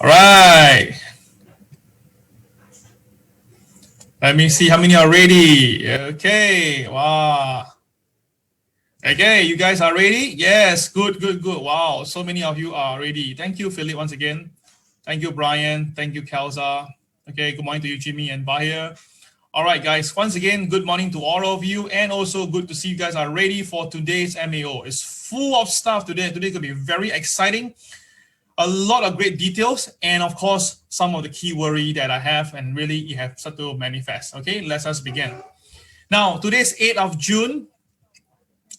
All right. Let me see how many are ready. Okay. Wow. Okay, you guys are ready? Yes. Good, good, good. Wow. So many of you are ready. Thank you, Philip, once again. Thank you, Brian. Thank you, Kelsa. Okay. Good morning to you, Jimmy and Bahir. All right, guys. Once again, good morning to all of you. And also good to see you guys are ready for today's MAO. It's full of stuff today. Today's going to be very exciting. A lot of great details, and of course, some of the key worry that I have, and really it has started to manifest. Okay, let us begin. Now, today's 8th of June,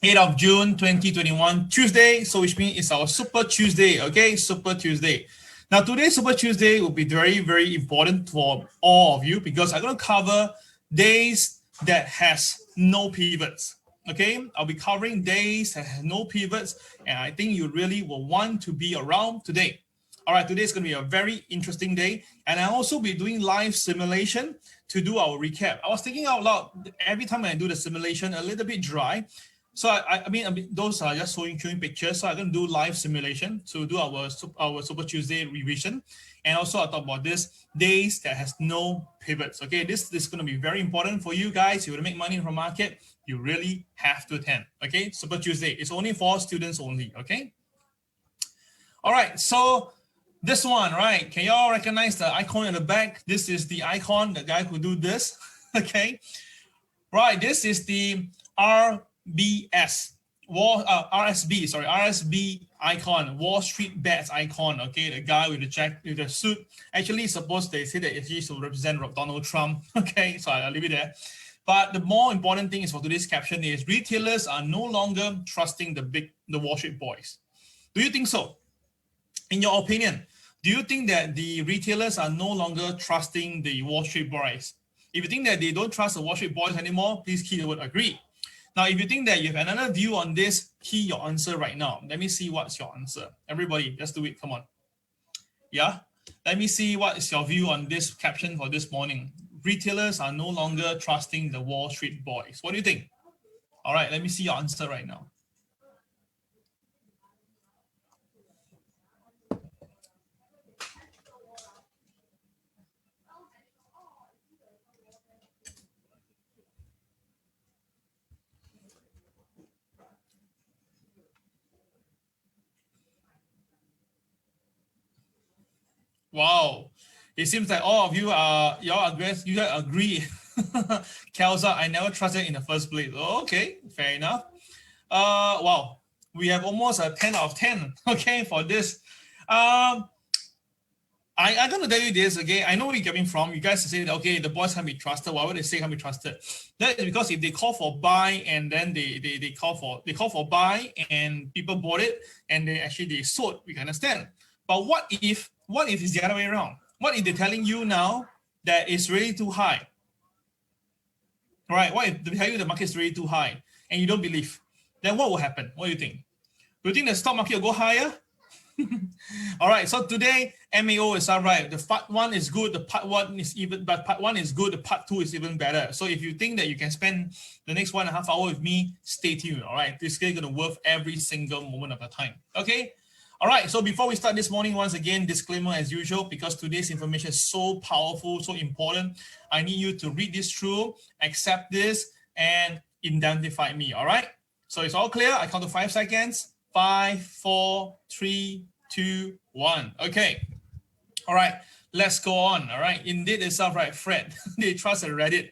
2021, Tuesday, so which means it's our Super Tuesday, okay, Super Tuesday. Now, today's Super Tuesday will be very, very important for all of you because I'm going to cover days that has no pivots. Okay, I'll be covering days that have no pivots, and I think you really will want to be around today. All right, today is going to be a very interesting day, and I'll also be doing live simulation to do our recap. I was thinking out loud, every time I do the simulation, a little bit dry. So I mean, those are just showing pictures. So I'm going to do live simulation to do our Super Tuesday revision. And also I'll talk about this days that has no pivots. Okay, this is going to be very important for you guys. You want to make money from market, you really have to attend. Okay, Super Tuesday. It's only for students only. Okay. All right. So this one, right? Can y'all recognize the icon in the back? This is the icon, the guy who do this. Okay. Right. This is the RSB icon, Wall Street Bets icon. Okay, the guy with the suit. Actually, suppose they say that he should represent Donald Trump. Okay, so I'll leave it there. But the more important thing is for today's caption is retailers are no longer trusting the Wall Street boys. Do you think so? In your opinion, do you think that the retailers are no longer trusting the Wall Street boys? If you think that they don't trust the Wall Street boys anymore, please key the word agree. Now, if you think that you have another view on this, key your answer right now. Let me see what's your answer. Everybody, just do it. Come on. Yeah? Let me see what is your view on this caption for this morning. Retailers are no longer trusting the Wall Street boys. What do you think? All right, let me see your answer right now. Wow, it seems like all of you agree. Kelsa, I never trusted in the first place. Okay, fair enough. Wow, we have almost a 10 out of 10. Okay, for this. I'm gonna tell you this. Okay, I know where you're coming from. You guys say that okay, the boys can't be trusted. Why would they say can't be trusted? That is because if they call for buy and then they call for buy and people bought it and they sold, we can understand. But what if it's the other way around? What if they're telling you now that it's really too high? Right? What if they tell you the market is really too high and you don't believe? Then what will happen? What do you think? Do you think the stock market will go higher? All right. So today MAO is all right. The part one is good. The part one is even, but part one is good. The part two is even better. So if you think that you can spend the next 1.5 hours with me, stay tuned. All right. This is going to worth every single moment of the time. Okay. All right, so before we start this morning, once again, disclaimer as usual, because today's information is so powerful, so important, I need you to read this through, accept this, and identify me, all right? So it's all clear. I count to 5 seconds. 5, 4, 3, 2, 1. Okay. All right, let's go on, all right? Indeed itself, right, Fred, they trust Reddit.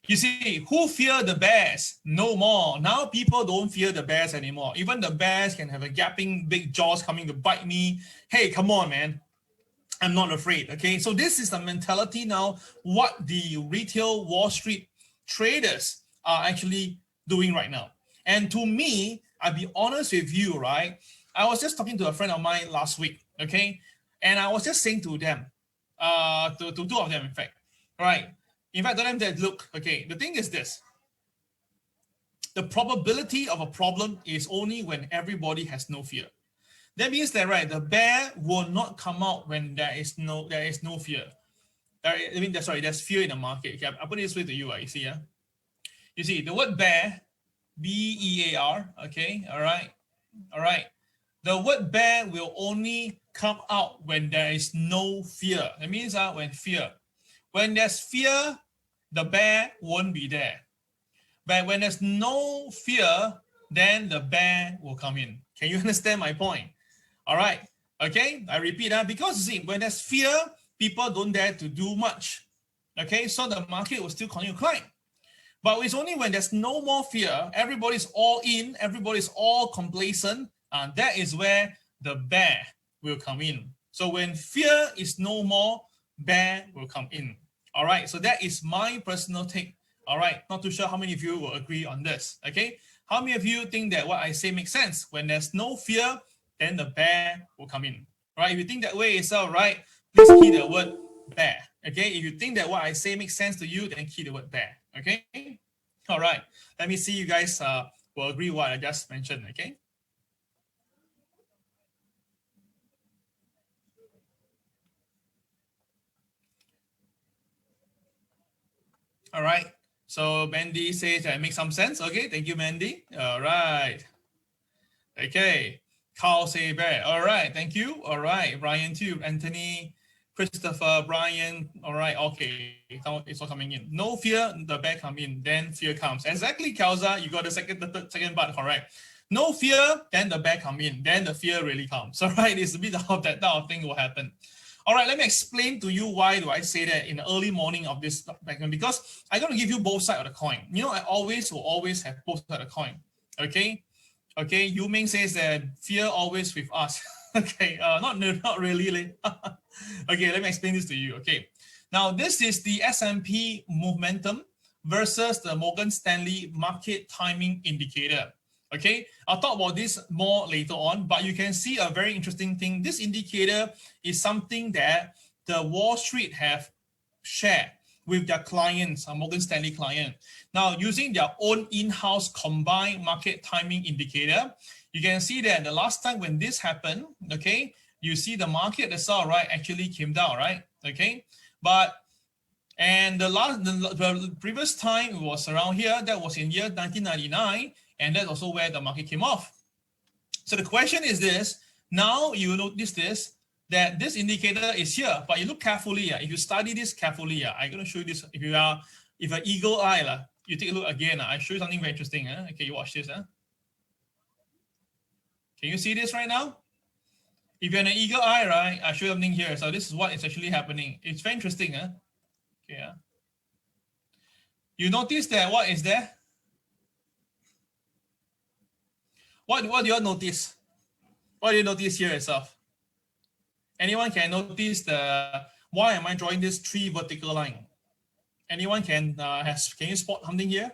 You see, who fear the bears? No more. Now people don't fear the bears anymore. Even the bears can have a gapping big jaws coming to bite me. Hey, come on, man. I'm not afraid, okay? So this is the mentality now, what the retail Wall Street traders are actually doing right now. And to me, I'll be honest with you, right? I was just talking to a friend of mine last week, okay? And I was just saying to them, to two of them, in fact, right? In fact, tell them that, look, okay, the thing is this. The probability of a problem is only when everybody has no fear. That means that, right, the bear will not come out when there is no fear. There's fear in the market. Okay, I'll put it this way to you, you see, yeah? You see, the word bear, B-E-A-R, okay, all right. The word bear will only come out when there is no fear. That means when there's fear, the bear won't be there. But when there's no fear, then the bear will come in. Can you understand my point? All right. Okay. I repeat that because see, when there's fear, people don't dare to do much. Okay. So the market will still continue to climb. But it's only when there's no more fear, everybody's all in, everybody's all complacent, and that is where the bear will come in. So when fear is no more, bear will come in. All right. So that is my personal take. All right. Not too sure how many of you will agree on this. Okay. How many of you think that what I say makes sense? When there's no fear, then the bear will come in. Right? If you think that way itself, right, please key the word bear. Okay? If you think that what I say makes sense to you, then key the word bear. Okay? All right. Let me see you guys will agree what I just mentioned. Okay? All right. So Mandy says that makes some sense. Okay. Thank you, Mandy. All right. Okay. Carl say bear. All right. Thank you. All right. Brian too. Anthony, Christopher, Brian. All right. Okay. It's all coming in. No fear, the bear come in. Then fear comes. Exactly, Kelza. You got the second part correct. No fear, then the bear come in. Then the fear really comes. All right. It's a bit of that type of thing will happen. All right, let me explain to you why do I say that in the early morning of this background, because I'm going to give you both sides of the coin. You know, I will always have both sides of the coin. Okay. Okay. Yu Ming says that fear always with us. Okay. Not really. Okay. Let me explain this to you. Okay. Now, this is the S&P momentum versus the Morgan Stanley market timing indicator. Okay, I'll talk about this more later on, but you can see a very interesting thing. This indicator is something that the Wall Street have shared with their clients, a Morgan Stanley client. Now, using their own in-house combined market timing indicator, you can see that the last time when this happened, okay, you see the market itself, right, actually came down, right? Okay, and the previous time it was around here, that was in year 1999. And that's also where the market came off. So the question is this, now you notice this, that this indicator is here, but you look carefully, if you study this carefully, I'm going to show you this, if an eagle eye, you take a look again, I show you something very interesting. Okay, you watch this. Can you see this right now? If you're an eagle eye, right, I show you something here. So this is what is actually happening. It's very interesting. Okay. You notice that what is there? What do you notice? What do you notice here itself? Anyone can notice why am I drawing this 3 vertical line? Anyone can you spot something here?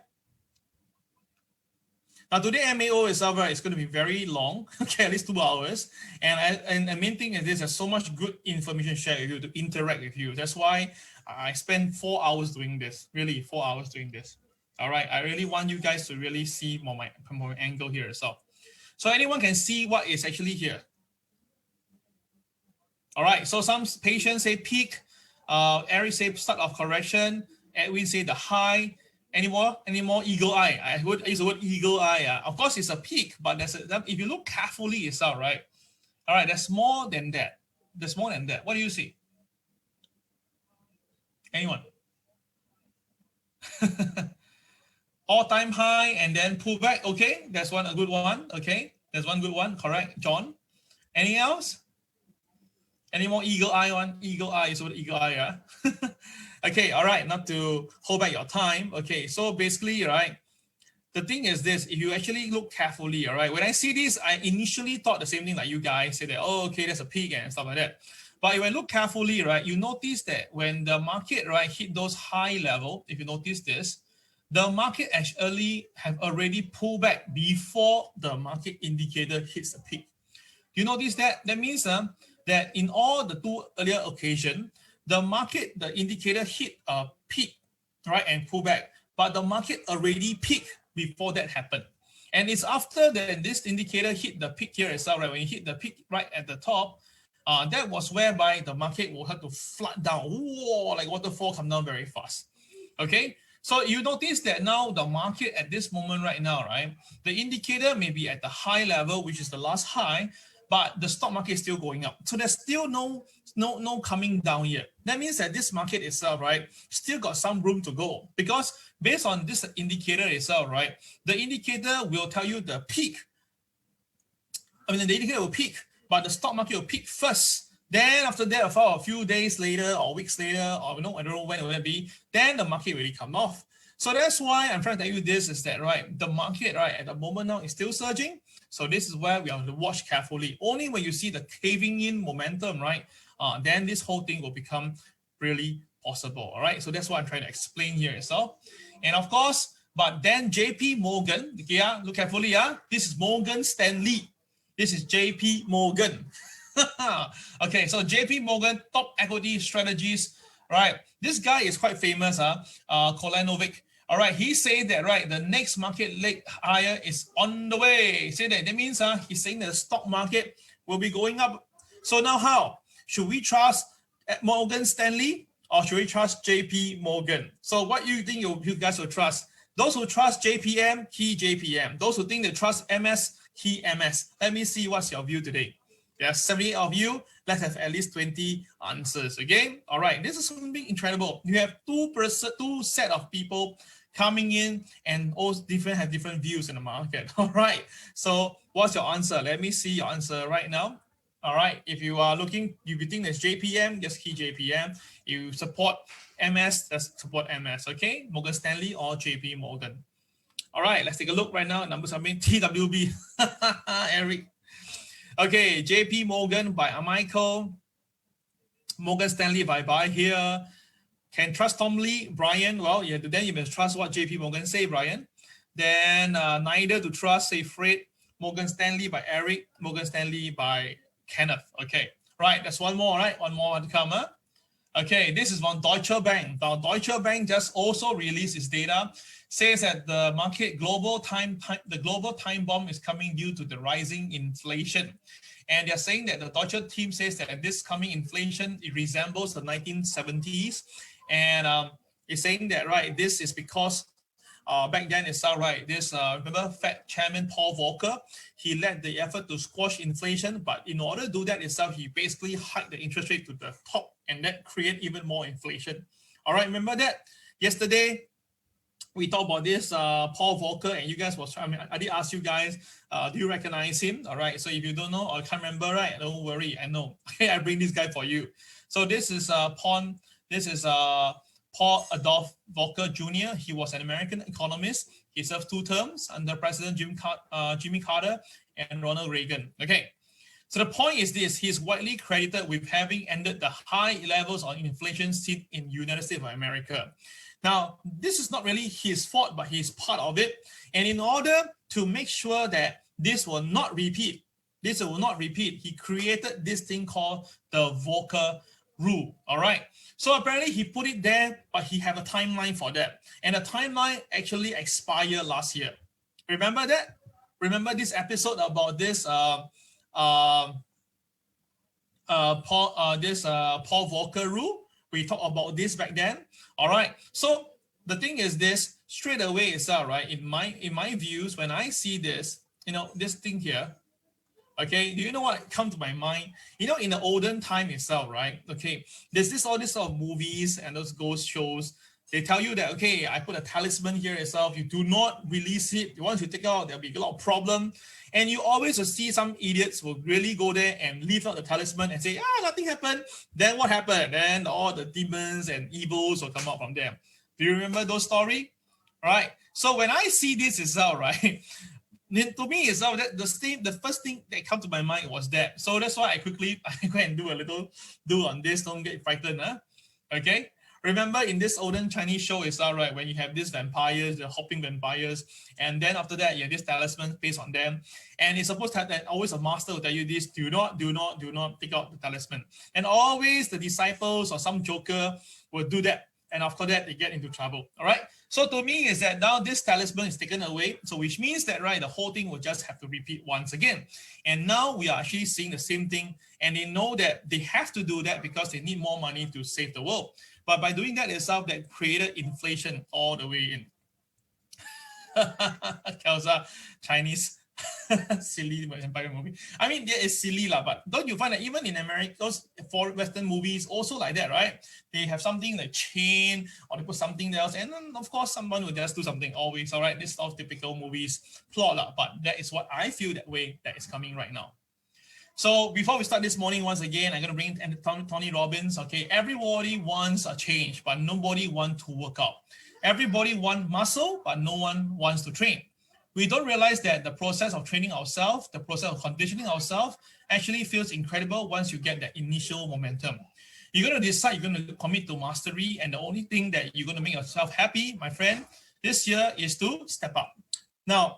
Now today MAO itself, right, it's going to be very long, okay, at least 2 hours. And the main thing is there's so much good information shared with you to interact with you. That's why I spent 4 hours doing this, really 4 hours doing this. All right, I really want you guys to really see from my angle here itself. So anyone can see what is actually here. All right, so some patients say peak, Eric say start of correction, Edwin say the high. Any more eagle eye? I would use the word eagle eye. Of course, it's a peak, but if you look carefully, it's all right. All right, there's more than that. There's more than that. What do you see? Anyone? All-time high and then pull back. Okay, that's a good one. Okay, there's one good one. Correct, John. Anything else? Any more eagle eye one? Eagle eye is what eagle eye. Okay, all right, not to hold back your time. Okay, so basically, right, the thing is this, if you actually look carefully, all right, when I see this, I initially thought the same thing like you guys, say that, oh, okay, there's a peak and stuff like that. But if I look carefully, right, you notice that when the market, right, hit those high level, if you notice this, the market actually have already pulled back before the market indicator hits the peak. You notice that? That means that in all the 2 earlier occasions, the indicator hit a peak, right, and pull back. But the market already peaked before that happened. And it's after that this indicator hit the peak here itself, right? When it hit the peak right at the top, that was whereby the market will have to flood down, whoa, like waterfall come down very fast. Okay, so you notice that now the market at this moment right now, right, the indicator may be at the high level, which is the last high, but the stock market is still going up. So there's still no coming down yet. That means that this market itself, right, still got some room to go, because based on this indicator itself, right, the indicator will tell you the peak. I mean, the indicator will peak, but the stock market will peak first. Then after that, for a few days later or weeks later, or I don't know when it will be, then the market really come off. So that's why I'm trying to tell you this is that, right, the market, right, at the moment now is still surging. So this is where we have to watch carefully. Only when you see the caving in momentum, right, then this whole thing will become really possible. All right. So that's what I'm trying to explain here itself. And of course, but then JP Morgan, okay, look carefully. This is Morgan Stanley. This is JP Morgan. Okay, so JP Morgan, top equity strategies, right? This guy is quite famous, Kolanovic. All right, he said that, right, the next market leg higher is on the way. Say that means he's saying that the stock market will be going up. So now how? Should we trust Morgan Stanley or should we trust JP Morgan? So what you think you guys will trust? Those who trust JPM, key JPM. Those who think they trust MS, key MS. Let me see what's your view today. There are 78 of you. Let's have at least 20 answers. Okay. All right. This is something incredible. You have two set of people coming in and all have different views in the market. All right. So what's your answer? Let me see your answer right now. All right. If you are looking, if you think there's JPM, just key JPM. You support MS, just support MS. Okay. Morgan Stanley or JP Morgan. All right. Let's take a look right now. Numbers are being TWB. Eric. Okay, JP Morgan by Michael. Morgan Stanley by buy here. Can trust Tom Lee, Brian? Well, yeah, then you must trust what JP Morgan say, Brian. Then neither to trust, say Fred. Morgan Stanley by Eric. Morgan Stanley by Kenneth. Okay, right, that's one more, right? One more to come. Okay, this is from Deutsche Bank. Now, Deutsche Bank just also released its data. Says that the market the global time bomb is coming due to the rising inflation. And they're saying that the Deutsche team says that this coming inflation, it resembles the 1970s. And it's saying that, right, this is because back then itself, right, this, remember Fed Chairman Paul Volcker, he led the effort to squash inflation. But in order to do that itself, he basically hiked the interest rate to the top and that create even more inflation. All right, remember that? Yesterday, we talked about this Paul Volcker, and you guys I did ask you guys, do you recognize him? All right, so if you don't know or can't remember, right, don't worry, I know. Okay, I bring this guy for you. So this is Paul Adolph Volcker Jr. He was an American economist. He served 2 terms under President Jimmy Carter and Ronald Reagan. Okay, so the point is this: he's widely credited with having ended the high levels of inflation seen in the United States of America. Now, this is not really his fault, but he's part of it. And in order to make sure that this will not repeat, he created this thing called the Volcker Rule. All right. So apparently he put it there, but he had a timeline for that. And the timeline actually expired last year. Remember that? Remember this episode about this Paul Volcker Rule? We talked about this back then. All right. So the thing is this, straight away itself, right? In my views, when I see this, this thing here, okay, do you know what comes to my mind? In the olden time itself, right? Okay, there's all this sort of movies and those ghost shows. They tell you that, okay, I put a talisman here itself. You do not release it. Once you take it out, there'll be a lot of problem. And you always will see some idiots will really go there and leave out the talisman and say, nothing happened. Then what happened? Then all the demons and evils will come out from them. Do you remember those stories? Right. So when I see this itself, right, to me itself, the first thing that comes to my mind was that. So that's why I go and do a little on this. Don't get frightened. Okay. Remember in this olden Chinese show itself, right, when you have these vampires, the hopping vampires, and then after that, you have this talisman based on them. And it's supposed to have that always a master will tell you this, do not take out the talisman. And always the disciples or some joker will do that. And after that, they get into trouble. All right. So to me is that now this talisman is taken away. So which means that, right, the whole thing will just have to repeat once again. And now we are actually seeing the same thing. And they know that they have to do that because they need more money to save the world. But by doing that itself, that created inflation all the way in. Kelsa, Chinese. Silly empire movie. I mean, yeah, it's silly lah, but don't you find that even in America, those for Western movies also like that, right? They have something like chain, or they put something else, and then of course someone will just do something always. All right, this is all typical movies plot lah, but that is what I feel that way that is coming right now. So before we start this morning, once again, I'm going to bring in Tony Robbins. Okay, everybody wants a change, but nobody wants to work out. Everybody wants muscle, but no one wants to train. We don't realize that the process of training ourselves, the process of conditioning ourselves actually feels incredible once you get that initial momentum. You're going to decide you're going to commit to mastery, and the only thing that you're going to make yourself happy, my friend, this year is to step up. Now,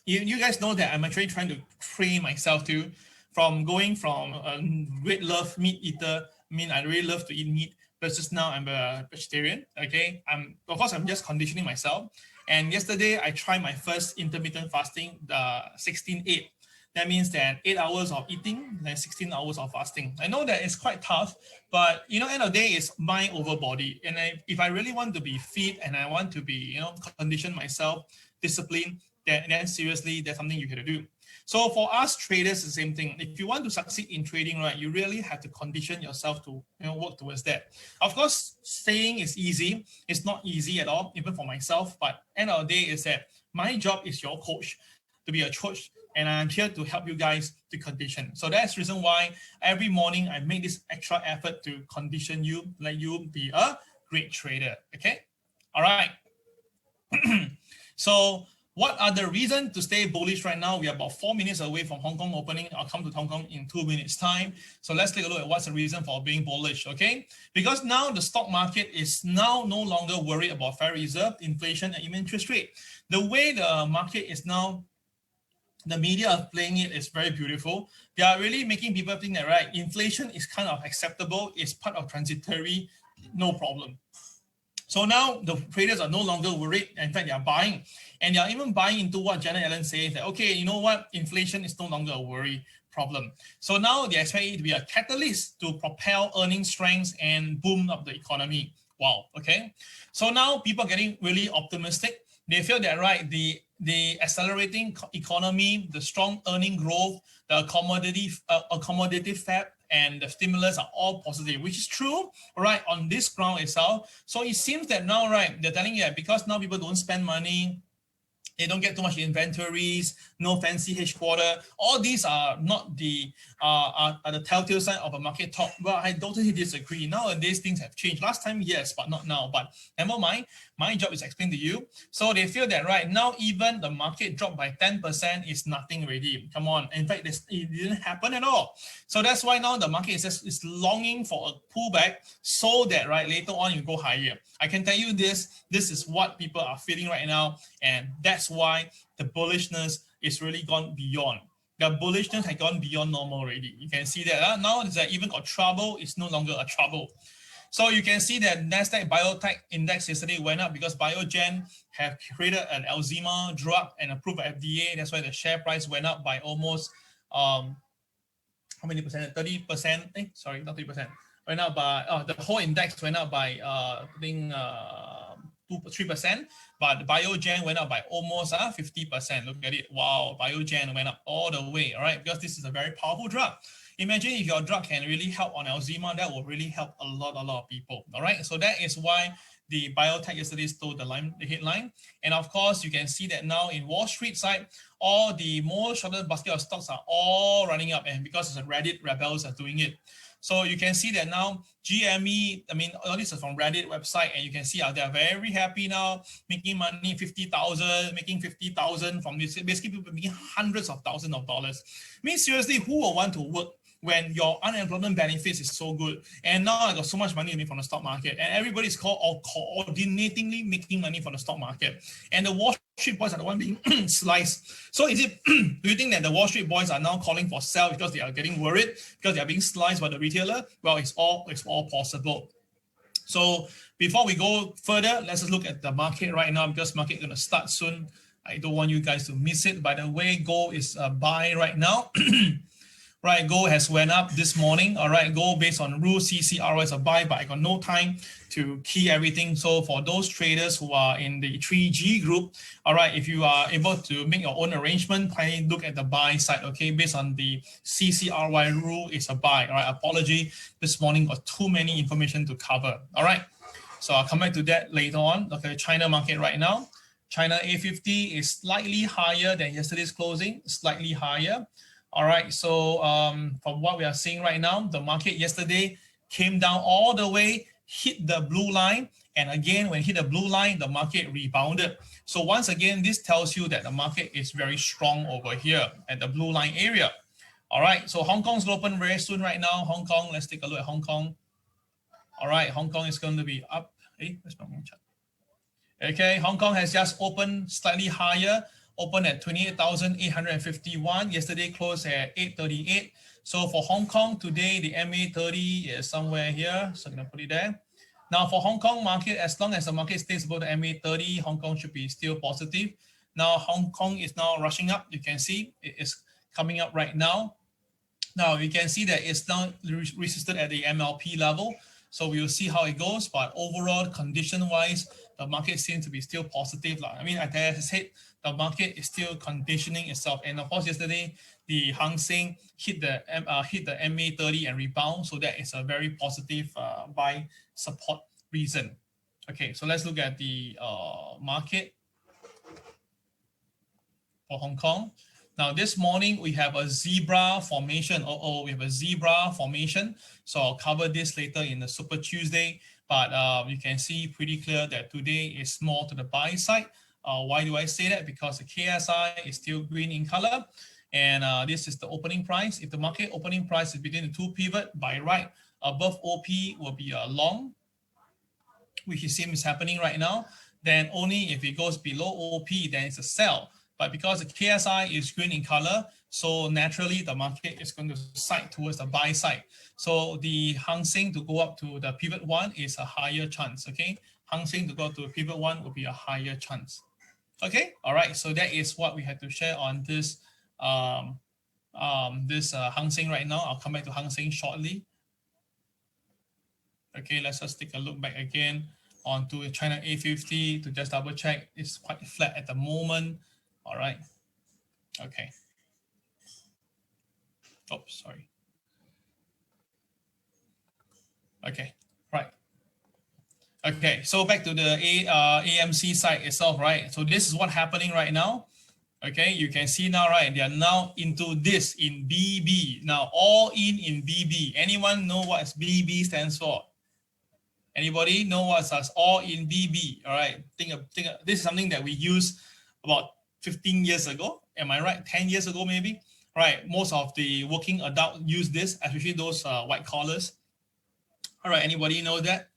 you guys know that I'm actually trying to train myself too, from going from a great love meat eater. I mean, I really love to eat meat, versus now I'm a vegetarian. Okay, of course I'm just conditioning myself. And yesterday I tried my first intermittent fasting, the 16-8. That means that 8 hours of eating, then 16 hours of fasting. I know that it's quite tough, but end of the day, it's mind over body. And if I really want to be fit and I want to be, condition myself, discipline, then seriously, there's something you have to do. So for us traders, the same thing. If you want to succeed in trading, right, you really have to condition yourself to work towards that. Of course, saying is easy. It's not easy at all, even for myself. But end of the day is that my job is your coach, to be a coach, and I'm here to help you guys to condition. So that's the reason why every morning I make this extra effort to condition you, let you be a great trader. Okay, all right. So what are the reasons to stay bullish right now? We are about 4 minutes away from Hong Kong opening. I'll come to Hong Kong in 2 minutes time. So let's take a look at what's the reason for being bullish, okay? Because now the stock market is now no longer worried about Federal Reserve, inflation, and even interest rate. The way the market is now, the media are playing it is very beautiful. They are really making people think that, right, inflation is kind of acceptable, it's part of transitory, no problem. So now the traders are no longer worried. In fact, they are buying. And they are even buying into what Janet Yellen says, that, okay, you know what? Inflation is no longer a worry problem. So now they expect it to be a catalyst to propel earnings strengths and boom up the economy. Wow, okay? So now people are getting really optimistic. They feel that, right, the accelerating economy, the strong earning growth, the accommodative Fed, and the stimulus are all positive, which is true, right, on this ground itself. So it seems that now, right, they're telling you that because now people don't spend money, they don't get too much inventories, no fancy headquarter. All these are not the telltale sign of a market top. Well, I totally disagree. Nowadays, things have changed. Last time, yes, but not now. But never mind. My job is to explain to you. So they feel that right now, even the market dropped by 10% is nothing already. Come on. In fact, it didn't happen at all. So that's why now the market is longing for a pullback so that, right, later on you go higher. I can tell you this is what people are feeling right now. And that's why the bullishness is really gone beyond. The bullishness has gone beyond normal already. You can see that now that even got trouble, it's no longer a trouble. So you can see that NASDAQ Biotech Index yesterday went up because Biogen have created an Alzheimer drug and approved by FDA. That's why the share price went up by almost, how many percent? 30%. Sorry, not 30%. Went up by, the whole index went up by, I think, 3%, but Biogen went up by almost 50%. Look at it. Wow, Biogen went up all the way, all right? Because this is a very powerful drug. Imagine if your drug can really help on Alzheimer, that will really help a lot of people, all right? So that is why the biotech yesterday stole the headline. And of course, you can see that now in Wall Street side, all the more shorter basket of stocks are all running up, and because it's a Reddit rebels are doing it. So you can see that now GME, I mean, all this is from Reddit website, and you can see they're very happy now, making money, 50,000, making 50,000 from this. Basically, people making hundreds of thousands of dollars. I mean, seriously, who will want to work when your unemployment benefits is so good? And now I got so much money from the stock market, and everybody's coordinatingly making money from the stock market. And the Wall Street boys are the one being sliced. So is it, do you think that the Wall Street boys are now calling for sell because they are getting worried, because they are being sliced by the retailer? Well, it's all possible. So before we go further, let's just look at the market right now, because market is going to start soon. I don't want you guys to miss it. By the way, gold is a buy right now. Right, gold has went up this morning. All right, gold based on rule CCR is a buy, but I got no time to key everything. So for those traders who are in the 3G group, all right, if you are able to make your own arrangement, kindly look at the buy side, okay, based on the CCRY rule, it's a buy. All right, apology, this morning got too many information to cover. All right, so I'll come back to that later on. Look at the China market right now. China A50 is slightly higher than yesterday's closing, slightly higher. All right, so from what we are seeing right now, the market yesterday came down all the way, hit the blue line, and again, when it hit the blue line, the market rebounded. So once again, this tells you that the market is very strong over here at the blue line area. All right, so Hong Kong's open very soon right now. Hong Kong, let's take a look at Hong Kong. All right, Hong Kong is going to be up. Hey, where's my chart? Okay, Hong Kong has just opened slightly higher, opened at 28,851. Yesterday closed at 838. So for Hong Kong today, the MA30 is somewhere here. So I'm going to put it there. Now for Hong Kong market, as long as the market stays above the MA30, Hong Kong should be still positive. Now Hong Kong is now rushing up. You can see it is coming up right now. Now you can see that it's now resisted at the MLP level. So we will see how it goes. But overall, condition-wise, the market seems to be still positive. I mean, as I said, the market is still conditioning itself. And of course, yesterday, the Hang Seng hit the MA30 and rebound. So that is a very positive buy support reason. Okay, so let's look at the market for Hong Kong. Now, this morning, we have a zebra formation. We have a zebra formation. So I'll cover this later in the Super Tuesday. But you can see pretty clear that today is more to the buy side. Why do I say that? Because the KSI is still green in color. And this is the opening price. If the market opening price is between the two pivot, by right, above OP will be a long, which it seems is happening right now. Then only if it goes below OP, then it's a sell. But because the KSI is green in color, so naturally the market is going to side towards the buy side. So the Hang Seng to go up to the pivot one is a higher chance, okay? Hang Seng to go to pivot one will be a higher chance. Okay, all right, so that is what we had to share on this Hang Seng right now. I'll come back to Hang Seng shortly. Okay, let's just take a look back again onto China A50 to just double check. It's quite flat at the moment. All right. Okay. Oh, sorry. Okay. Right. Okay. So back to the AMC side itself, right? So this is what's happening right now. Okay. You can see now, right? They are now into this in BB. Now all in BB. Anyone know what BB stands for? Anybody know what all in BB? All right. Think this is something that we use about 15 years ago, am I right? 10 years ago, maybe, right? Most of the working adults use this, especially those white collars. All right, anybody know that?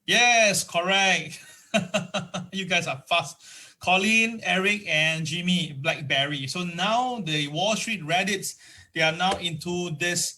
Yes, correct. You guys are fast. Colin, Eric, and Jimmy, BlackBerry. So now the Wall Street Reddits, they are now into this.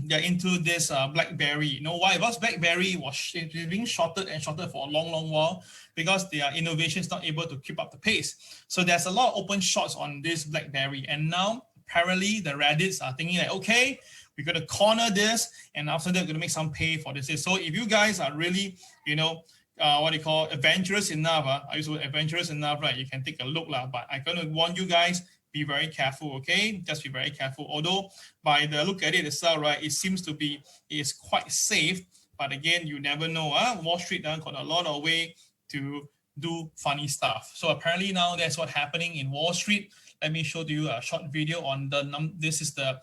They're into this BlackBerry. You know why? Because BlackBerry was being shorted and shorted for a long while because their innovation is not able to keep up the pace. So there's a lot of open shorts on this BlackBerry. And now apparently the Reddits are thinking like, okay, we're going to corner this, and after that, we're going to make some pay for this. So if you guys are really, you know, what they call adventurous enough, I use adventurous enough, right? You can take a look, but I'm going to warn you guys, be very careful, okay? Just be very careful. Although by the look at it itself, right, it seems to be, it's quite safe. But again, you never know. Wall Street got a lot of way to do funny stuff. So apparently now that's what's happening in Wall Street. Let me show you a short video on this is the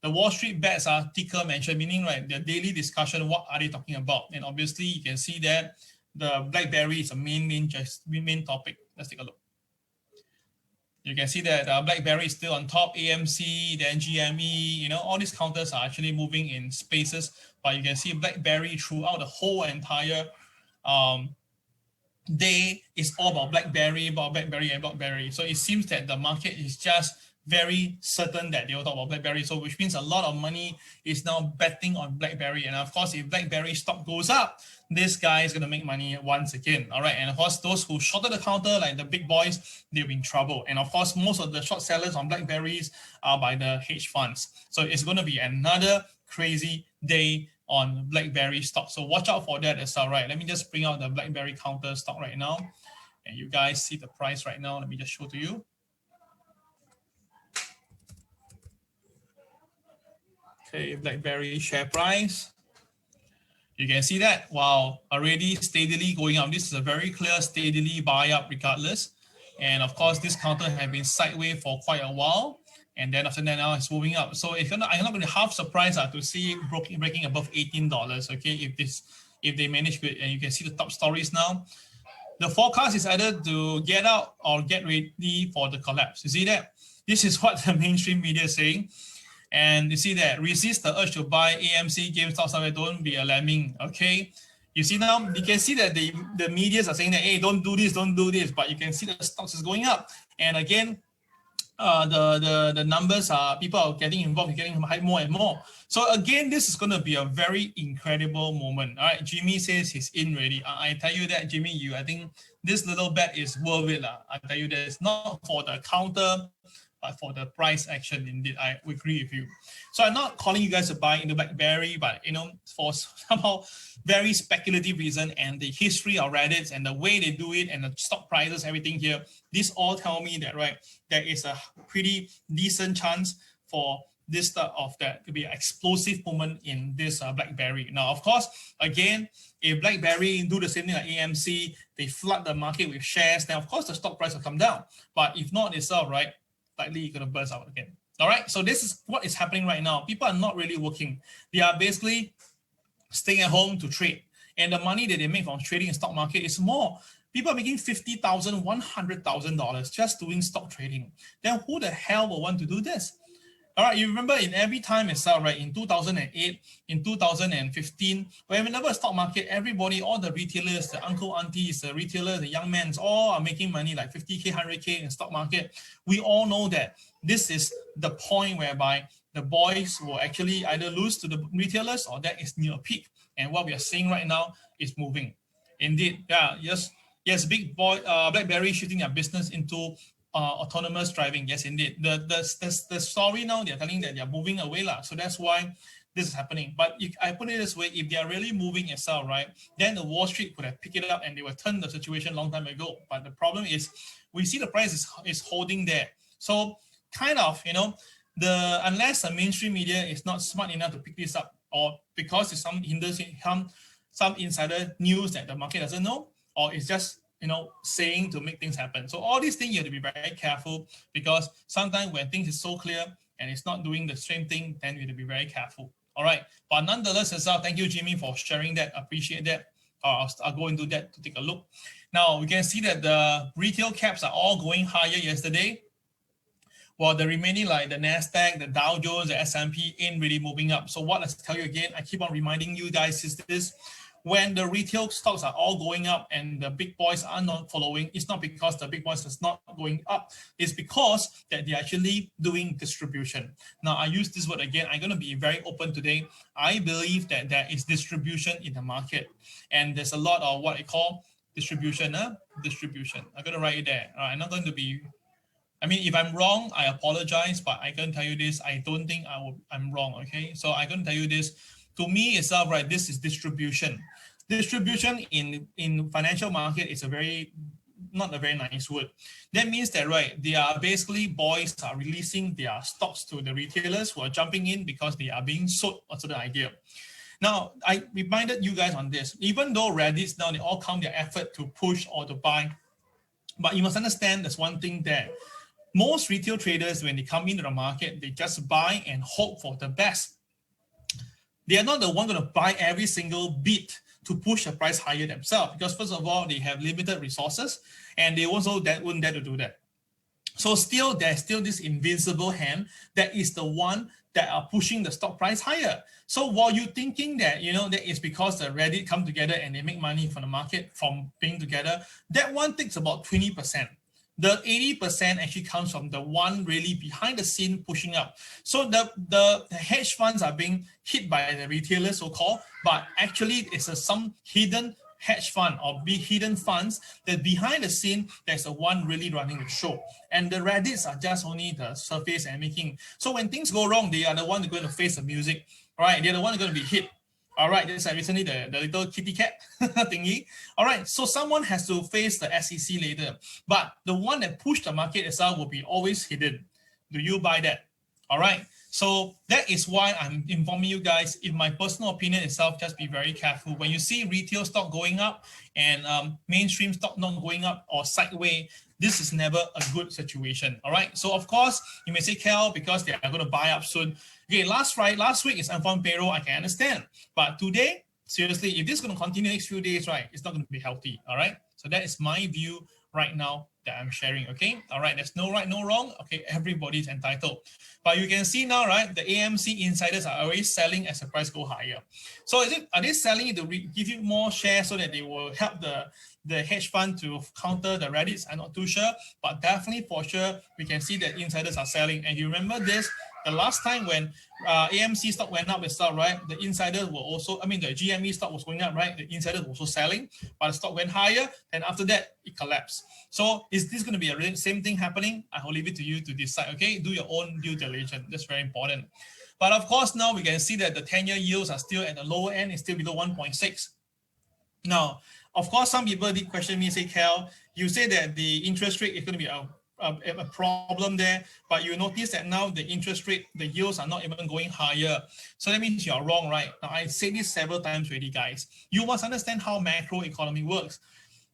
Wall Street bets are ticker mentioned, meaning right, the daily discussion, what are they talking about? And obviously you can see that the BlackBerry is a main topic. Let's take a look. You can see that BlackBerry is still on top, AMC, then GME, you know, all these counters are actually moving in spaces, but you can see BlackBerry throughout the whole entire day is all about BlackBerry and BlackBerry. So it seems that the market is just very certain that they will talk about BlackBerry. So which means a lot of money is now betting on BlackBerry. And of course, if BlackBerry stock goes up, this guy is going to make money once again. All right. And of course, those who shorted the counter, like the big boys, they'll be in trouble. And of course, most of the short sellers on BlackBerries are by the hedge funds. So it's going to be another crazy day on BlackBerry stock. So watch out for that as well, right? Let me just bring out the BlackBerry counter stock right now. And you guys see the price right now. Let me just show to you. Okay, BlackBerry share price. You can see that, wow, already steadily going up. This is a very clear steadily buy up regardless. And of course, this counter has been sideways for quite a while. And then after that, now it's moving up. So if I'm not going to be half surprised to see it breaking above $18, okay, if they manage it. And you can see the top stories now. The forecast is either to get out or get ready for the collapse. You see that? This is what the mainstream media is saying. And you see that, resist the urge to buy AMC, GameStop, somewhere, don't be a lemming, okay? You see now, you can see that the medias are saying that, hey, don't do this, but you can see the stocks is going up. And again, the numbers are, people are getting involved, getting more and more. So again, this is going to be a very incredible moment. All right, Jimmy says he's in ready. I tell you that, Jimmy, I think this little bet is worth it. I tell you that it's not for the counter, but for the price action. Indeed, I agree with you. So I'm not calling you guys to buy into BlackBerry, but for somehow very speculative reason and the history of Reddit and the way they do it and the stock prices, everything here, this all tell me that, right, there is a pretty decent chance for this type of that to be an explosive moment in this BlackBerry. Now, of course, again, if BlackBerry do the same thing like AMC, they flood the market with shares, then of course the stock price will come down. But if not itself, right, likely going to burst out again. All right, so this is what is happening right now. People are not really working. They are basically staying at home to trade. And the money that they make from trading in stock market is more. People are making $50,000, $100,000 just doing stock trading. Then who the hell will want to do this? All right, you remember in every time itself, right, in 2008, in 2015, whenever a stock market, everybody, all the retailers, the uncle, aunties, the retailers, the young men, all are making money like 50K, 100K in stock market. We all know that this is the point whereby the boys will actually either lose to the retailers or that is near a peak. And what we are seeing right now is moving. Indeed, yeah, yes, big boy, BlackBerry shifting their business into autonomous driving. Yes, indeed. The story now, they're telling that they're moving away. So that's why this is happening. But if I put it this way, if they're really moving itself, right, then the Wall Street could have picked it up and they would turn the situation a long time ago. But the problem is we see the price is holding there. So kind of, unless the mainstream media is not smart enough to pick this up, or because it's some insider news that the market doesn't know, or it's just saying to make things happen. So all these things you have to be very careful, because sometimes when things is so clear and it's not doing the same thing, then you have to be very careful. All right. But nonetheless, as well, thank you, Jimmy, for sharing that. Appreciate that. I'll go into that to take a look. Now we can see that the retail caps are all going higher yesterday, while the remaining, like the NASDAQ, the Dow Jones, the S&P ain't really moving up. So what I tell you again, I keep on reminding you guys is this: when the retail stocks are all going up and the big boys are not following, it's not because the big boys is not going up. It's because that they're actually doing distribution. Now, I use this word again. I'm going to be very open today. I believe that there is distribution in the market. And there's a lot of what I call distribution. Distribution. I'm going to write it there. I'm not going to be... if I'm wrong, I apologize, but I can tell you this. I don't think I'm wrong, okay? So I can tell you this. To me itself, right, this is distribution. Distribution in financial market is not a very nice word. That means that, right, they are basically boys are releasing their stocks to the retailers who are jumping in because they are being sold onto the idea. Now, I reminded you guys on this. Even though Reddit now, they all count their effort to push or to buy, but you must understand there's one thing there. Most retail traders, when they come into the market, they just buy and hope for the best. They are not the one going to buy every single bit to push the price higher themselves, because first of all, they have limited resources and they also wouldn't dare to do that. So there's still this invincible hand that is the one that are pushing the stock price higher. So while you're thinking that, that is because the Reddit come together and they make money from the market from being together, that one takes about 20%. The 80% actually comes from the one really behind the scene pushing up. So the hedge funds are being hit by the retailers, so-called, but actually it's some hidden hedge fund or big hidden funds that behind the scene, there's a one really running the show. And the Reddits are just only the surface and making. So when things go wrong, they are the one going to face the music, all right? They're the one going to be hit. All right, this is recently the little kitty cat thingy. All right, so someone has to face the SEC later, but the one that pushed the market itself will be always hidden. Do you buy that? All right, so that is why I'm informing you guys. In my personal opinion itself, just be very careful. When you see retail stock going up and mainstream stock not going up or sideways, this is never a good situation. All right, so of course, you may say, Cal, because they are going to buy up soon. Okay, last week is unformed payroll, I can understand. But today, seriously, if this is going to continue next few days, right, it's not going to be healthy, all right? So that is my view right now that I'm sharing, okay? All right, there's no right, no wrong. Okay, everybody's entitled. But you can see now, right, the AMC insiders are always selling as the price go higher. So are they selling to give you more shares so that they will help the hedge fund to counter the Reddits? I'm not too sure, but definitely for sure, we can see that insiders are selling. And you remember this, the last time when AMC stock went up itself, right, the insiders were also, the GME stock was going up, right, the insiders were also selling, but the stock went higher, and after that, it collapsed. So is this going to be a same thing happening? I will leave it to you to decide, okay? Do your own due diligence. That's very important. But of course, now we can see that the 10-year yields are still at the lower end, it's still below 1.6. Now, of course, some people did question me, say, Cal, you say that the interest rate is going to be a problem there, but you notice that now the interest rate, the yields are not even going higher. So that means you're wrong, right? Now, I said this several times already, guys. You must understand how macro economy works.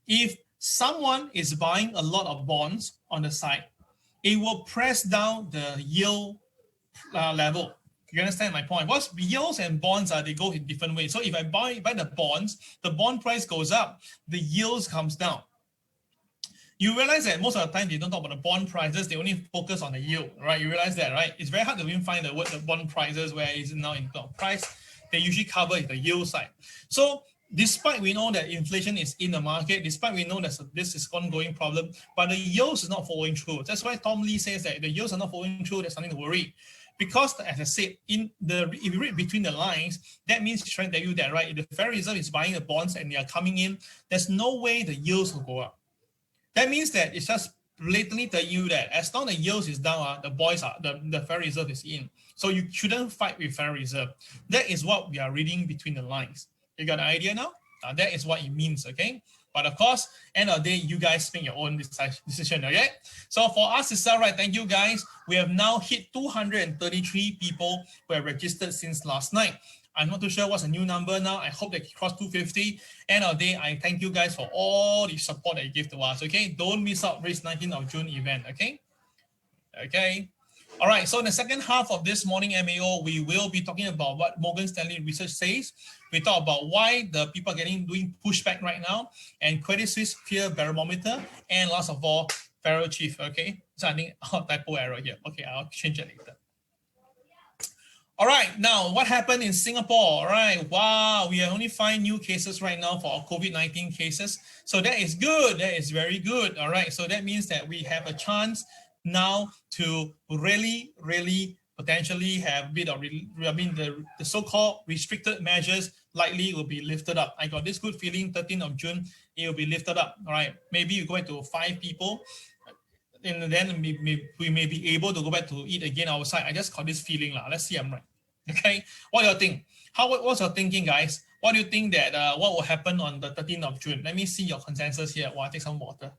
If someone is buying a lot of bonds on the side, it will press down the yield level. You understand my point? What's yields and bonds are, they go in different ways. So if I buy the bonds, the bond price goes up, the yields comes down. You realize that most of the time they don't talk about the bond prices, they only focus on the yield, right? You realize that, right? It's very hard to even find the word the bond prices where it's now in the price. They usually cover the yield side. So despite we know that inflation is in the market, despite we know that this is an ongoing problem, but the yields is not following through. That's why Tom Lee says that the yields are not following through, there's something to worry. Because as I said, if you read between the lines, that means it's trying to tell you that, right, if the Federal Reserve is buying the bonds and they are coming in, there's no way the yields will go up. That means that it's just blatantly telling you that as long as the yields is down, the Federal Reserve is in. So you shouldn't fight with Federal Reserve. That is what we are reading between the lines. You got an idea now? That is what it means, okay? But of course, end of the day, you guys make your own decision, okay? So for us itself, right, thank you guys. We have now hit 233 people who have registered since last night. I'm not too sure what's a new number now. I hope they cross 250. End of the day, I thank you guys for all the support that you give to us, okay? Don't miss out this 19th of June event, okay? Okay. All right, so in the second half of this morning MAO, we will be talking about what Morgan Stanley research says. We talk about why the people are doing pushback right now, and Credit Suisse fear barometer, and last of all, Federal Chief, okay? So I think typo error here. Okay, I'll change it later. All right, now what happened in Singapore? All right, wow, we have only 5 new cases right now for our COVID-19 cases. So that is good, that is very good. All right, so that means that we have a chance now to really potentially have a bit of, the so-called restricted measures likely will be lifted up. I got this good feeling 13th of June, it will be lifted up. All right, maybe you go back to 5 people, and then we may be able to go back to eat again outside. I just got this feeling. Let's see I'm right. Okay, what do you think? What's your thinking, guys? What do you think that what will happen on the 13th of June? Let me see your consensus here while I take some water.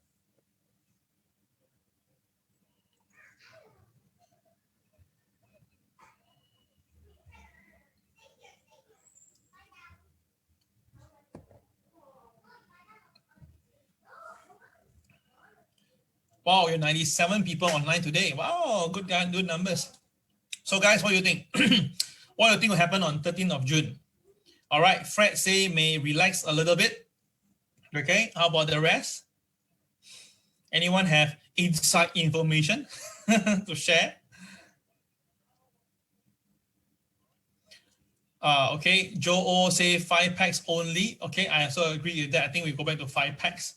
Wow, you're 97 people online today. Wow, good numbers. So guys, what do you think? What do you think will happen on 13th of June? All right, Fred say may relax a little bit. Okay, how about the rest? Anyone have inside information to share? Okay, Joe O say 5 packs only. Okay, I also agree with that. I think we go back to 5 packs.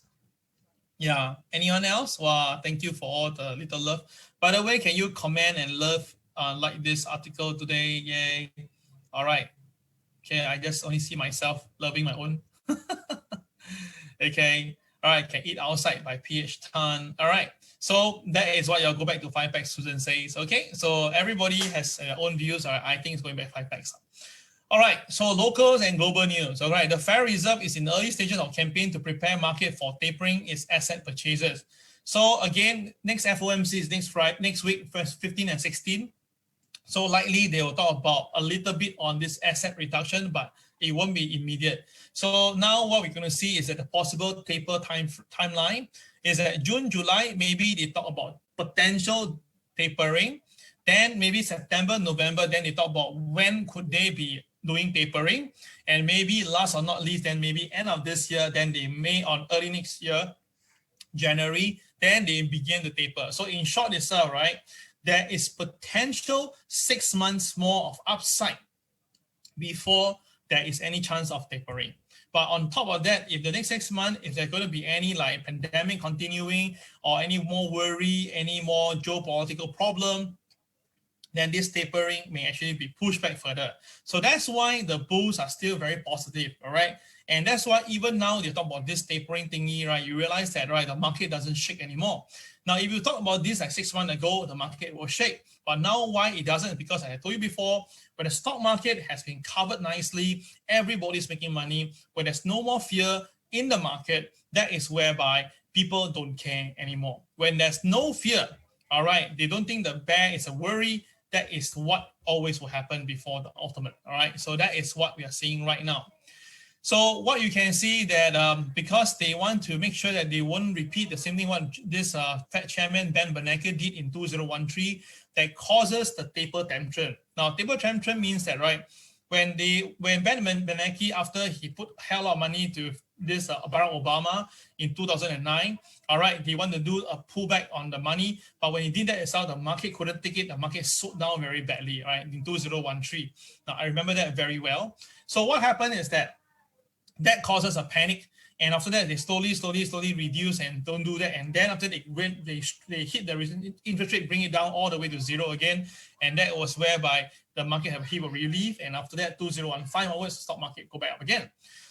Yeah. Anyone else? Wow, thank you for all the little love. By the way, can you comment and love like this article today? Yay. All right. Okay, I just only see myself loving my own. Okay. All right, can eat outside by PH Tan. All right. So that is what you'll go back to 5 packs, Susan says. Okay. So everybody has their own views. All right, I think it's going back 5 packs. All right, so locals and global news. All right, the Federal Reserve is in the early stages of campaign to prepare market for tapering its asset purchases. So again, next FOMC is next week, 15 and 16. So likely they will talk about a little bit on this asset reduction, but it won't be immediate. So now what we're going to see is that the possible taper timeline is that June, July, maybe they talk about potential tapering. Then maybe September, November, then they talk about when could they be doing tapering. And maybe last or not least, then maybe end of this year, then they may on early next year, January, then they begin to taper. So in short itself, right, there is potential 6 months more of upside before there is any chance of tapering. But on top of that, if the next 6 months, if there's going to be any like pandemic continuing or any more worry, any more geopolitical problem, then this tapering may actually be pushed back further. So that's why the bulls are still very positive, all right? And that's why even now they talk about this tapering thingy, right? You realize that, right, the market doesn't shake anymore. Now, if you talk about this like 6 months ago, the market will shake. But now why it doesn't? Because I told you before, when the stock market has been covered nicely, everybody's making money, when there's no more fear in the market, that is whereby people don't care anymore. When there's no fear, all right, they don't think the bear is a worry, that is what always will happen before the ultimate, all right? So that is what we are seeing right now. So what you can see that because they want to make sure that they won't repeat the same thing what this Fed Chairman Ben Bernanke did in 2013 that causes the taper tantrum. Now, taper tantrum means that, right, when Ben Bernanke, after he put a hell of money to this Barack Obama in 2009, all right, they want to do a pullback on the money, but when he did that itself, the market couldn't take it. The market sold down very badly, right, in 2013. Now, I remember that very well. So what happened is that causes a panic, and after that they slowly reduce and don't do that, and then after they hit the interest rate, bring it down all the way to zero again, and that was whereby the market have a heap of relief, and after that 2015 onwards, the stock market go back up again.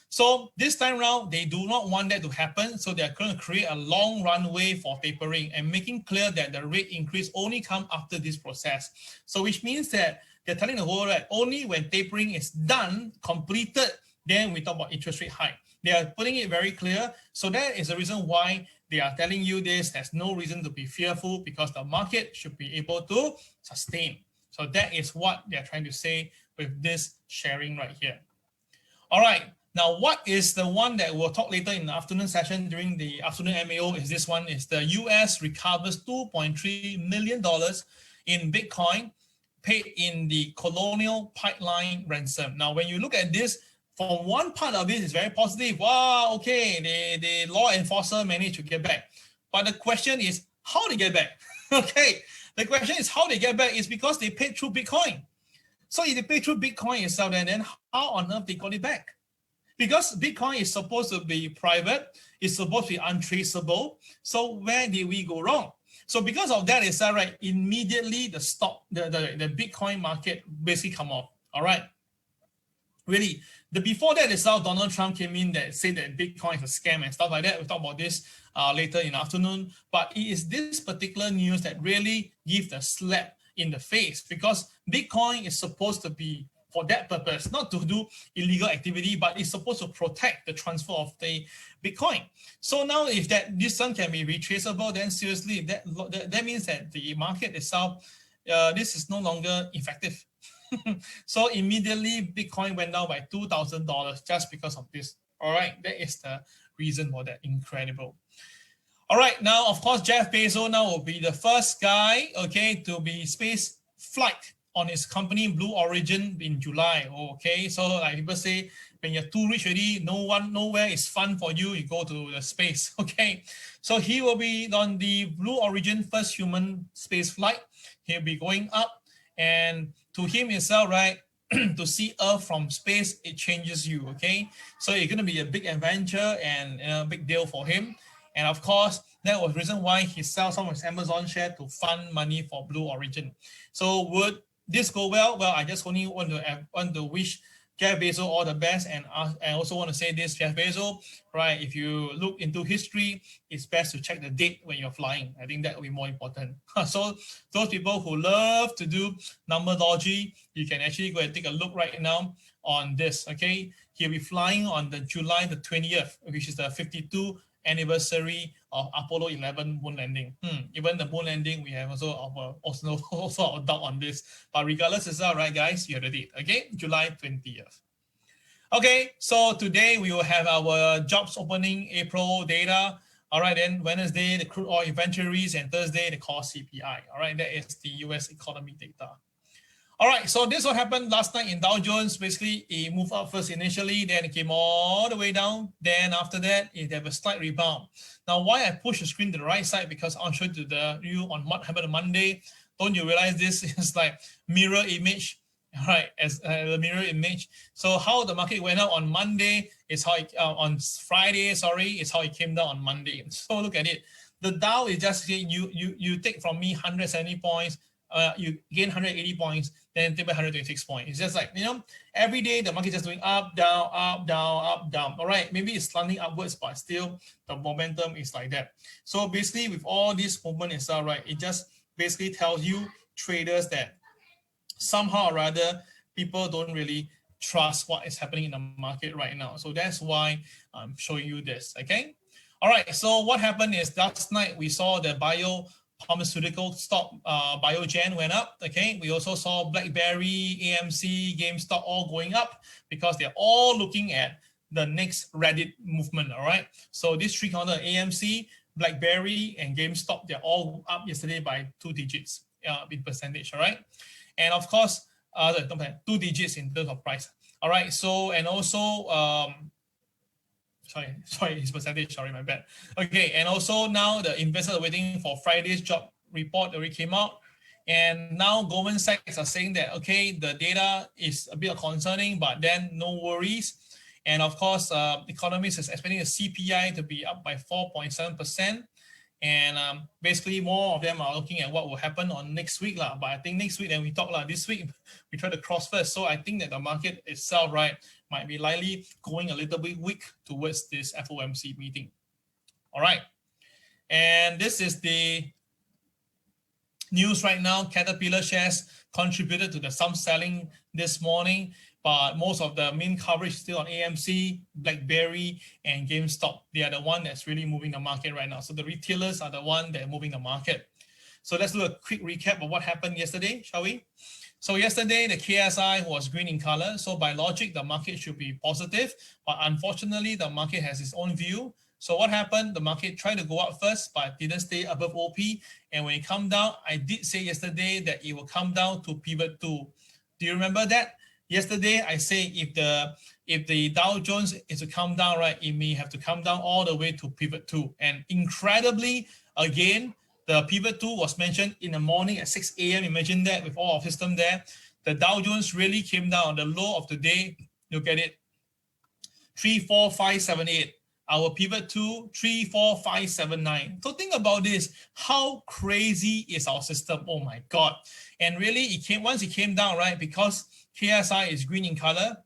So this time around, they do not want that to happen, so they're going to create a long runway for tapering and making clear that the rate increase only come after this process. So which means that they're telling the world that only when tapering is done, completed, then we talk about interest rate hike. They are putting it very clear. So that is the reason why they are telling you this. There's no reason to be fearful because the market should be able to sustain. So that is what they're trying to say with this sharing right here. All right. Now, what is the one that we'll talk later in the afternoon session during the afternoon MAO is this one is the US recovers $2.3 million in Bitcoin paid in the Colonial Pipeline ransom. Now, when you look at this, for one part of it is very positive. Wow, okay, the law enforcer managed to get back. But the question is how they get back. Okay, the question is how they get back is because they paid through Bitcoin. So if they pay through Bitcoin itself, then how on earth they got it back? Because Bitcoin is supposed to be private, it's supposed to be untraceable. So where did we go wrong? So because of that, it's right, immediately the stock, the Bitcoin market basically come off. All right. Really, before that itself, Donald Trump came in that said that Bitcoin is a scam and stuff like that. We'll talk about this later in the afternoon. But it is this particular news that really gives a slap in the face because Bitcoin is supposed to be for that purpose, not to do illegal activity, but it's supposed to protect the transfer of the Bitcoin. So now if this one can be retraceable, then seriously, that means that the market itself, this is no longer effective. So immediately Bitcoin went down by $2,000 just because of this. All right, that is the reason for that. Incredible. All right, now of course Jeff Bezos now will be the first guy, okay, to be space flight on his company Blue Origin in July. Okay, so like people say, when you're too rich already, nowhere is fun for you. You go to the space. Okay, so he will be on the Blue Origin first human space flight. He'll be going up, and to him himself, right, to see Earth from space, it changes you. Okay, so it's going to be a big adventure and a big deal for him. And of course, that was the reason why he sells some of his Amazon share to fund money for Blue Origin. So would this go well? Well, I just only want to wish Jeff Bezos all the best, and I also want to say this, Jeff Bezos, right? If you look into history, it's best to check the date when you're flying. I think that will be more important. So those people who love to do numerology, you can actually go and take a look right now on this. Okay, he'll be flying on the July the 20th, which is the 52 anniversary of Apollo 11 moon landing. Even the moon landing, we have also a doubt on this. But regardless, it's all right, guys. You have the date. Okay, July 20th. Okay, so today we will have our jobs opening April data. All right, then Wednesday, the crude oil inventories, and Thursday, the core CPI. All right, that is the US economy data. All right, so this is what happened last night in Dow Jones. Basically, it moved up first initially, then it came all the way down. Then after that, it had a slight rebound. Now, why I push the screen to the right side? Because I'll show you on what happened on Monday. Don't you realize this is like mirror image, right? As the mirror image. So how the market went up on Monday is how it, on Friday, sorry, is how it came down on Monday. So look at it. The Dow is just you take from me 170 points. You gain 180 points, then take back 126 points. It's just like, every day the market is just doing up, down, up, down, up, down. All right, maybe it's slanting upwards, but still the momentum is like that. So basically with all this movement itself, right, it just basically tells you traders that somehow or rather people don't really trust what is happening in the market right now. So that's why I'm showing you this, okay? All right, so what happened is last night we saw the pharmaceutical stock, Biogen went up, okay? We also saw BlackBerry, AMC, GameStop all going up because they're all looking at the next Reddit movement, all right? So these three counter, AMC, BlackBerry, and GameStop, they're all up yesterday by 2 digits in percentage, all right? And of course, 2 digits in terms of price, all right? So, and also, sorry, his percentage, sorry, my bad. Okay, and also now the investors are waiting for Friday's job report that already came out. And now Goldman Sachs are saying that, okay, the data is a bit concerning, but then no worries. And of course, economists is expecting the CPI to be up by 4.7%. And basically more of them are looking at what will happen on next week. But I think next week, then we talk this week, we try to cross first. So I think that the market itself, right, might be likely going a little bit weak towards this FOMC meeting. All right. And this is the news right now. Caterpillar shares contributed to the some selling this morning, but most of the main coverage is still on AMC, BlackBerry, and GameStop. They are the one that's really moving the market right now. So the retailers are the one that are moving the market. So let's do a quick recap of what happened yesterday, shall we? So yesterday, the KSI was green in color. So by logic, the market should be positive, but unfortunately, the market has its own view. So what happened? The market tried to go up first, but didn't stay above OP. And when it come down, I did say yesterday that it will come down to pivot 2. Do you remember that? Yesterday, I say if the Dow Jones is to come down, right, it may have to come down all the way to pivot 2. And incredibly, again, the pivot 2 was mentioned in the morning at 6 a.m. Imagine that with all our system there. The Dow Jones really came down. The low of the day, look at it, 34578. Our pivot 2, 34579. So think about this. How crazy is our system? Oh my God. And really, once it came down, right, because KSI is green in color,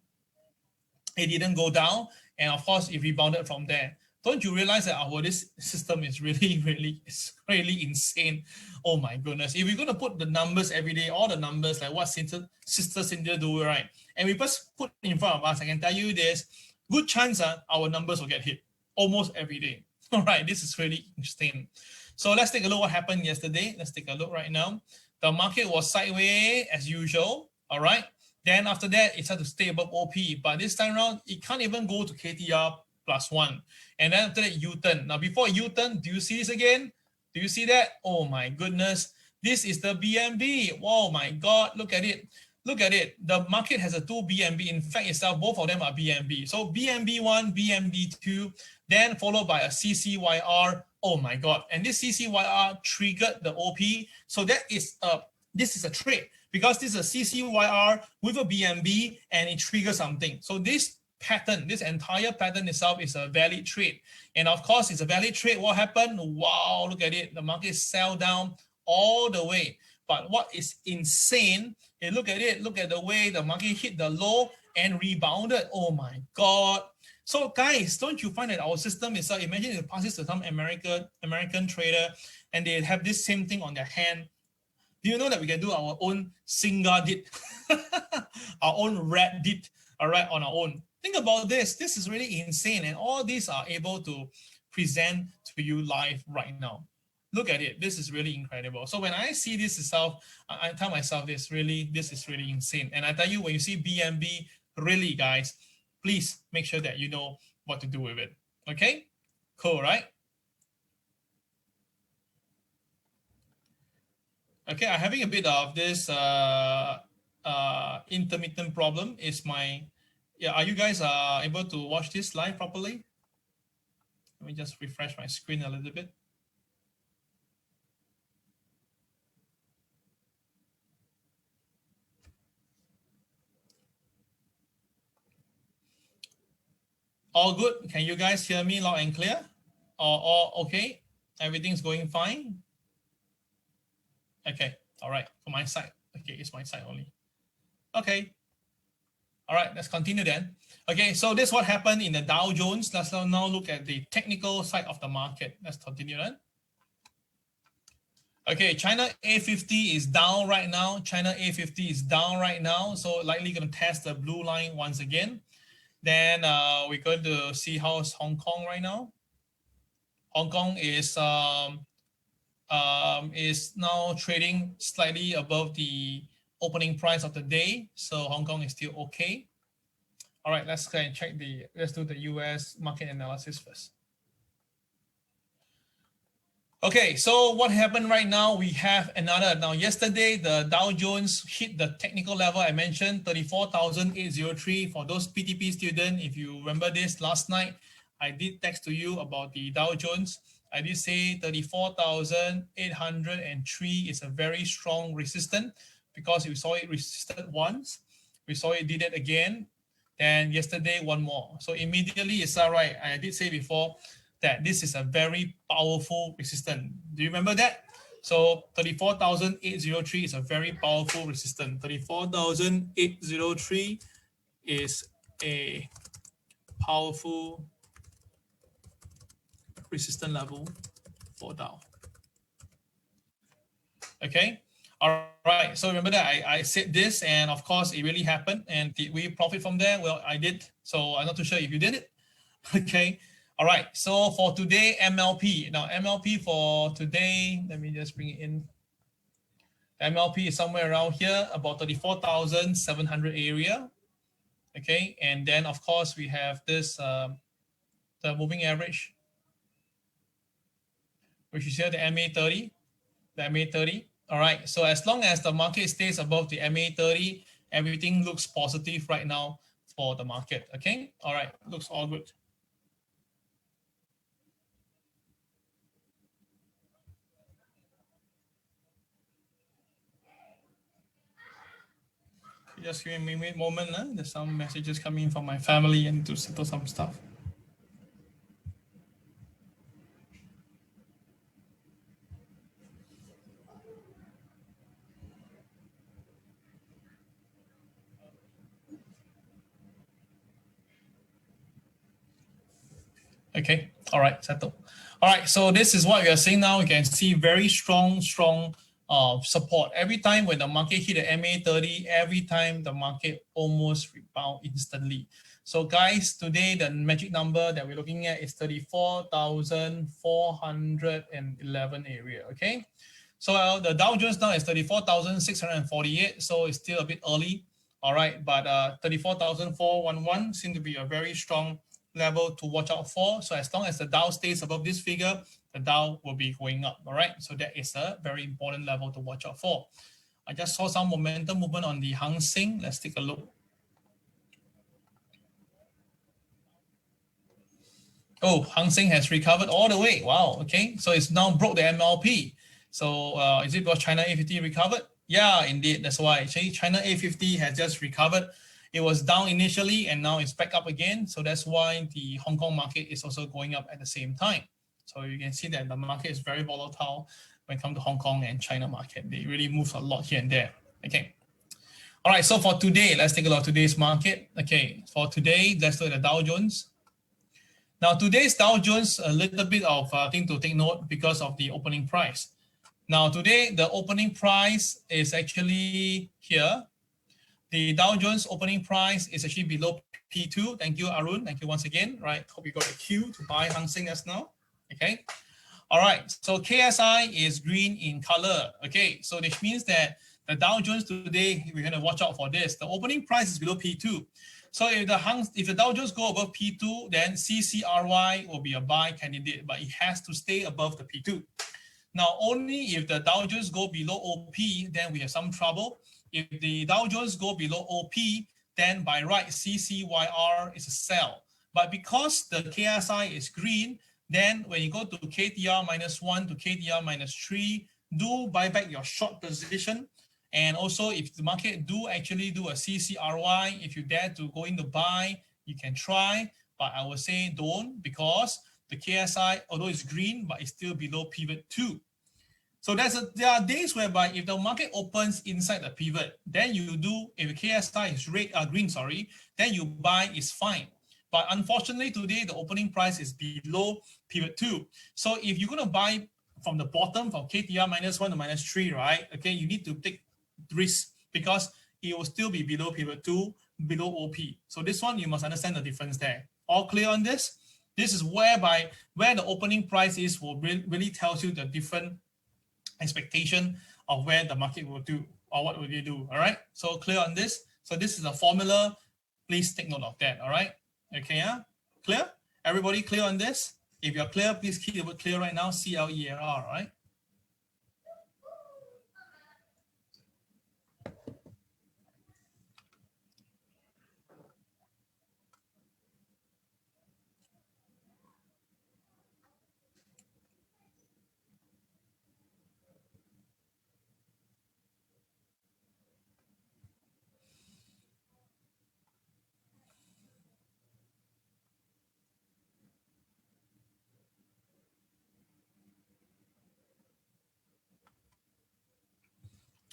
it didn't go down. And of course, it rebounded from there. Don't you realize that this system is really insane? Oh my goodness. If we're going to put the numbers every day, all the numbers, like what Sister Cynthia do, right? And we just put in front of us, I can tell you this, good chance our numbers will get hit almost every day. All right, this is really interesting. So let's take a look what happened yesterday. Let's take a look right now. The market was sideways as usual. All right. Then after that, it started to stay above OP. But this time around, it can't even go to KTR +1. And then after that, U-turn. Now, before U-turn, do you see this again? Do you see that? Oh my goodness. This is the BNB. Oh my God. Look at it. Look at it. The market has a 2 BNB. In fact, itself, both of them are BNB. So BNB1, BNB2, then followed by a CCYR. Oh my God. And this CCYR triggered the OP. So that is this is a trade because this is a CCYR with a BNB and it triggers something. So this pattern, this entire pattern itself is a valid trade. And of course, it's a valid trade. What happened? Wow, look at it. The market sell down all the way. But what is insane is look at it. Look at the way the market hit the low and rebounded. Oh my God. So guys, don't you find that our system is, imagine you pass this to some American trader and they have this same thing on their hand. Do you know that we can do our own Singa dit, our own red dit, all right, on our own? Think about this. This is really insane. And all these are able to present to you live right now. Look at it. This is really incredible. So when I see this itself, I tell myself this is really insane. And I tell you, when you see BNB, really guys, please make sure that you know what to do with it. Okay? Cool, right? Okay, I'm having a bit of this intermittent problem. Are you guys able to watch this live properly? Let me just refresh my screen a little bit. All good? Can you guys hear me loud and clear? Or okay? Everything's going fine? Okay, all right, for my side. Okay, it's my side only. Okay, all right, let's continue then. Okay, so this is what happened in the Dow Jones. Let's now look at the technical side of the market. Let's continue then. Okay, China A50 is down right now. China A50 is down right now, so likely going to test the blue line once again. Then we're going to see how's Hong Kong right now. Hong Kong is now trading slightly above the opening price of the day. So Hong Kong is still okay. All right, let's go and check let's do the US market analysis first. Okay, so what happened right now? We have now yesterday, the Dow Jones hit the technical level I mentioned, 34,803 for those PTP students. If you remember this last night, I did text to you about the Dow Jones. I did say 34,803 is a very strong resistance because we saw it resisted once. We saw it did it again. And yesterday, one more. So immediately, it's all right. I did say before that this is a very powerful resistance. Do you remember that? So 34,803 is a very powerful resistance. 34,803 is a powerful resistance level for Dow. Okay. All right. So remember that I said this, and of course it really happened. And did we profit from there? Well, I did. So I'm not too sure if you did it. Okay. All right. So for today, MLP. Now MLP for today, let me just bring it in. MLP is somewhere around here, about 34,700 area. Okay. And then of course we have this, the moving average, which is here the MA30, the MA30. All right, so as long as the market stays above the MA30, everything looks positive right now for the market, okay? All right, looks all good. Just give me a moment, there's some messages coming from my family and to settle some stuff. Okay, all right, settle. All right, so this is what we are seeing now. You can see very strong support. Every time when the market hit the MA30, every time the market almost rebound instantly. So guys, today the magic number that we're looking at is 34,411 area, okay? So the Dow Jones now is 34,648, so it's still a bit early, all right? But 34,411 seems to be a very strong level to watch out for. So as long as the Dow stays above this figure, the Dow will be going up, all right? So that is a very important level to watch out for. I just saw some momentum movement on the Hang Seng. Let's take a look. Oh, Hang Seng has recovered all the way. Wow, okay. So it's now broke the MLP. So is it because China A50 recovered? Yeah, indeed. That's why. Actually, China A50 has just recovered. It was down initially and now it's back up again. So that's why the Hong Kong market is also going up at the same time. So you can see that the market is very volatile when it comes to Hong Kong and China market. They really move a lot here and there. Okay. All right. So for today, let's take a look at today's market. Okay. For today, let's look at the Dow Jones. Now today's Dow Jones, a little bit of thing to take note because of the opening price. Now today, the opening price is actually here. The Dow Jones opening price is actually below P2. Thank you, Arun. Thank you once again. Right. Hope you got a queue to buy Hang Seng as now. Okay. All right. So KSI is green in color. Okay. So this means that the Dow Jones today, we're going to watch out for this. The opening price is below P2. So if the Dow Jones go above P2, then CCRY will be a buy candidate, but it has to stay above the P2. Now, only if the Dow Jones go below OP, then we have some trouble. If the Dow Jones go below OP, then by right, CCYR is a sell. But because the KSI is green, then when you go to KTR -1 to KTR -3, do buy back your short position. And also, if the market do actually do a CCRY, if you dare to go in to buy, you can try. But I would say don't, because the KSI, although it's green, but it's still below pivot 2. So there are days whereby if the market opens inside the pivot, then you do, if the KSI is green, then you buy is fine. But unfortunately today, the opening price is below pivot 2. So if you're going to buy from the bottom, from KTR -1 to -3, right? Okay, you need to take risk because it will still be below pivot 2, below OP. So this one, you must understand the difference there. All clear on this? This is where the opening price is will really tells you the different expectation of where the market will do or what will you do. All right. So clear on this. So this is a formula. Please take note of that. All right. Okay. Yeah. Clear? Everybody clear on this? If you're clear, please keep the word clear right now. CLEAR. All right.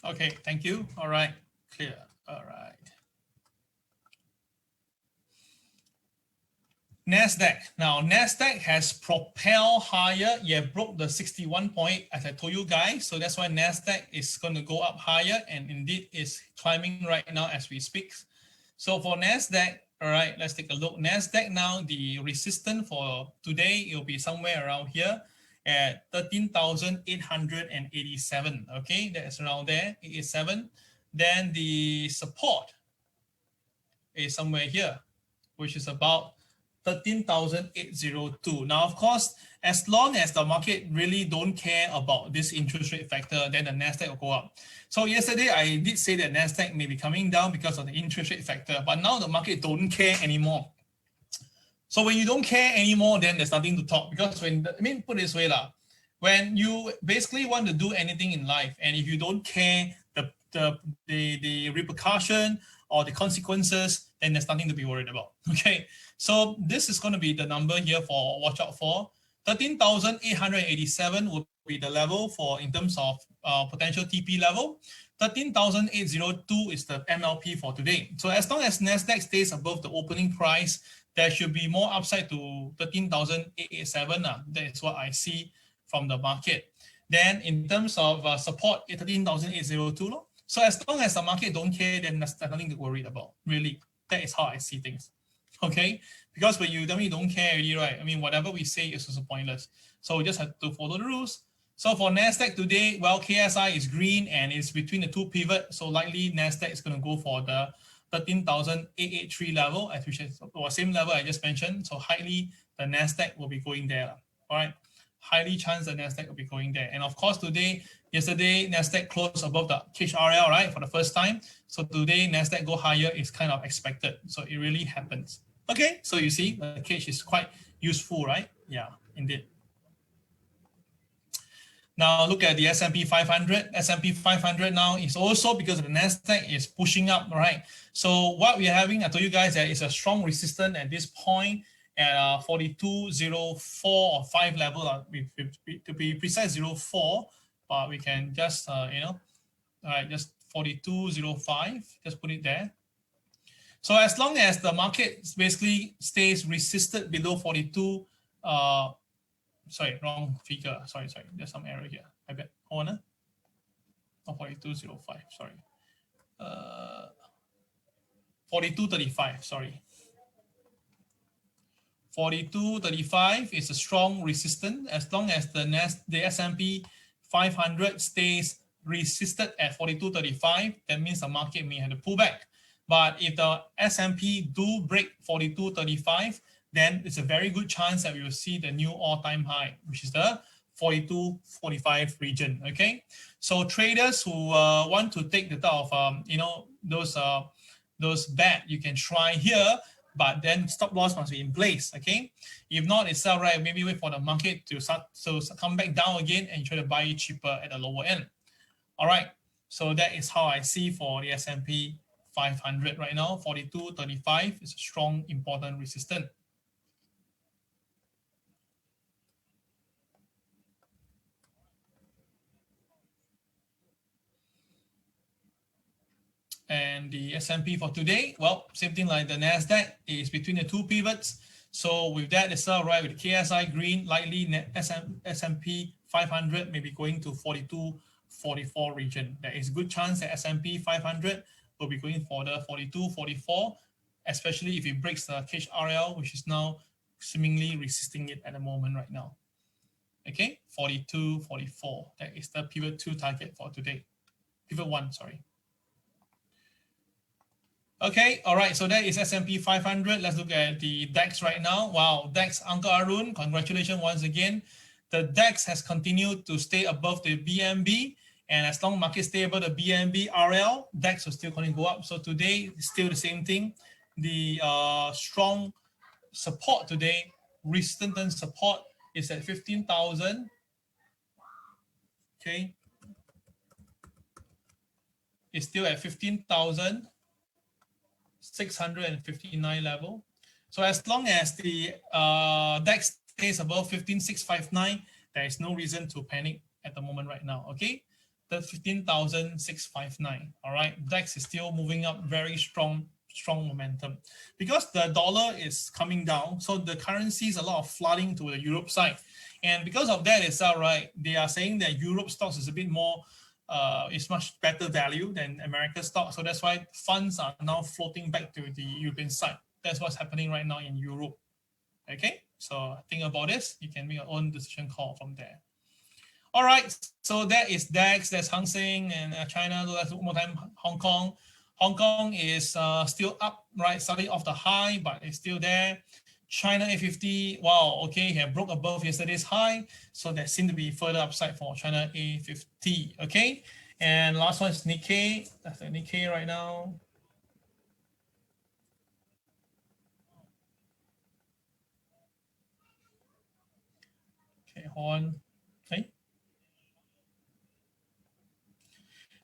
Okay, thank you. All right, clear. All right. NASDAQ. Now, NASDAQ has propelled higher. Yeah, broke the 61 point, as I told you guys. So that's why NASDAQ is going to go up higher, and indeed is climbing right now as we speak. So for NASDAQ, all right, let's take a look. NASDAQ now, the resistance for today, it will be somewhere around here at 13,887. Okay, that's around there, 87. Then the support is somewhere here, which is about 13,802. Now, of course, as long as the market really don't care about this interest rate factor, then the NASDAQ will go up. So yesterday, I did say that NASDAQ may be coming down because of the interest rate factor, but now the market don't care anymore. So when you don't care anymore, then there's nothing to talk, because put it this way, when you basically want to do anything in life, and if you don't care the repercussion or the consequences, then there's nothing to be worried about. Okay, so this is going to be the number here for watch out for. 13,887 would be the level for in terms of potential TP level. 13,802 is the MLP for today. So as long as NASDAQ stays above the opening price, there should be more upside to 13,887. That is what I see from the market. Then in terms of support, 13,802. So as long as the market don't care, then there's nothing to worry about. Really, that is how I see things. Okay, because when you tell me you don't care already, right? I mean, whatever we say is also pointless. So we just have to follow the rules. So for NASDAQ today, well, KSI is green and it's between the two pivots. So likely NASDAQ is going to go for the 13,883 level, at which is the same level I just mentioned. So highly the NASDAQ will be going there. All right, highly chance the NASDAQ will be going there. And of course yesterday NASDAQ closed above the KHRL, right, for the first time. So today NASDAQ go higher is kind of expected. So it really happens. Okay, so you see the cage is quite useful, right? Yeah, indeed. Now look at the S&P 500. S&P 500 now is also because the NASDAQ is pushing up, right? So what we are having, I told you guys that it's a strong resistance at this point at 42.04 or 5 level, to be precise 04, but we can just, all right, just 42.05, just put it there. So as long as the market basically stays resisted below 42, sorry, wrong figure. Sorry, there's some error here. I bet. Hold on. Not 42.05, sorry. 42.35, sorry. 42.35 is a strong resistance. As long as the S&P 500 stays resisted at 42.35, that means the market may have to pull back. But if the S&P do break 42.35, then it's a very good chance that we will see the new all-time high, which is the 42.45 region. Okay, so traders who want to take the type of those bet, you can try here, but then stop loss must be in place. Okay, if not, it's all right. Maybe wait for the market to come back down again and try to buy it cheaper at the lower end. All right, so that is how I see for the S&P 500 right now. 42.35 is a strong, important resistance. And the S&P for today, well, same thing like the NASDAQ, is between the two pivots. So with that, it's all right. With KSI green, likely S&P 500 may be going to 42.44 region. There is a good chance that S&P 500 will be going for the 42.44, especially if it breaks the KHRL, which is now seemingly resisting it at the moment right now. Okay, 42.44. That is the pivot 2 target for today. Pivot 1, sorry. Okay, all right, so that is S&P 500. Let's look at the DAX right now. Wow, DAX, Uncle Arun, congratulations once again. The DAX has continued to stay above the BNB, and as long as market stay above the BNB RL, DAX will still going to go up. So today, still the same thing. The strong support today, resistance support, is at 15,000. Okay, it's still at 15,659 level. So as long as the DAX stays above 15,659, there is no reason to panic at the moment right now. Okay, the 15,659. All right, DAX is still moving up, very strong momentum because the dollar is coming down. So the currencies, a lot of flooding to the Europe side, and because of that, it's all right. They are saying that Europe stocks is a bit more. It's much better value than American stock. So that's why funds are now floating back to the European side. That's what's happening right now in Europe. Okay, so think about this. You can make your own decision call from there. All right, so that is DAX, that's Hang Seng, and China. Let's look one more time. Hong Kong. Hong Kong is still up, right? Starting off the high, but it's still there. China A50, wow, okay, it broke above yesterday's high, so there seems to be further upside for China A50, okay? And last one is Nikkei. That's the Nikkei right now. Okay, hold on. Okay.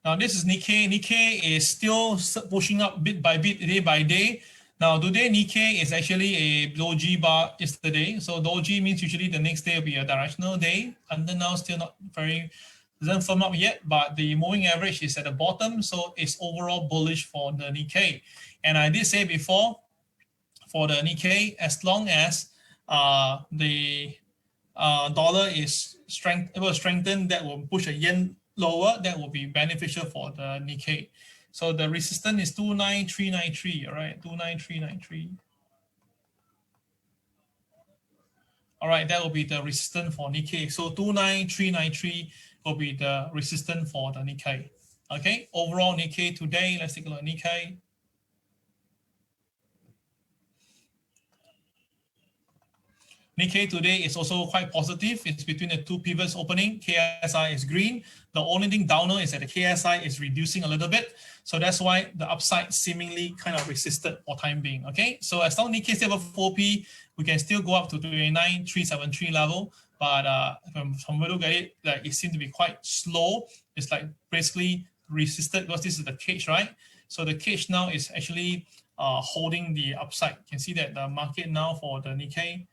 Now this is Nikkei. Nikkei is still pushing up bit by bit, day by day. Now today Nikkei is actually a doji bar yesterday. So doji means usually the next day will be a directional day. Until now, still not very, doesn't firm up yet, but the moving average is at the bottom. So it's overall bullish for the Nikkei. And I did say before, for the Nikkei, as long as the dollar is strengthened, that will push a yen lower, that will be beneficial for the Nikkei. So the resistance is 29393, all right, 29393. All right, that will be the resistance for Nikkei. So 29393 will be the resistance for the Nikkei. Okay, overall Nikkei today, let's take a look at Nikkei. Nikkei today is also quite positive. It's between the two pivots opening. KSI is green. The only thing downer is that the KSI is reducing a little bit. So that's why the upside seemingly kind of resisted for time being. Okay, so as long as Nikkei is above 4P, we can still go up to 29,373 level. but from we look at it, like it seems to be quite slow. It's like basically resisted because this is the cage, right? So the cage now is actually holding the upside. You can see that the market now for the Nikkei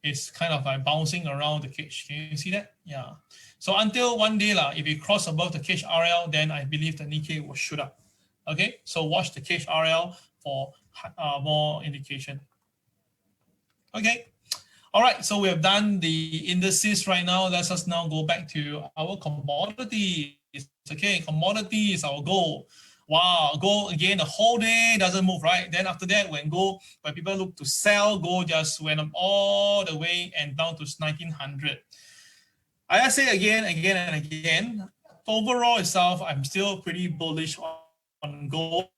is kind of like bouncing around the cage. Can you see that? Yeah. So until one day, if it cross above the cage RL, then I believe the Nikkei will shoot up. Okay, so watch the cage RL for more indication. Okay. All right, so we have done the indices right now. Let's us now go back to our commodities. Okay, commodity is our goal. Wow, gold again, the whole day doesn't move, right? Then after that, when people look to sell, gold just went up all the way and down to 1900. I say again and again, overall itself, I'm still pretty bullish on gold.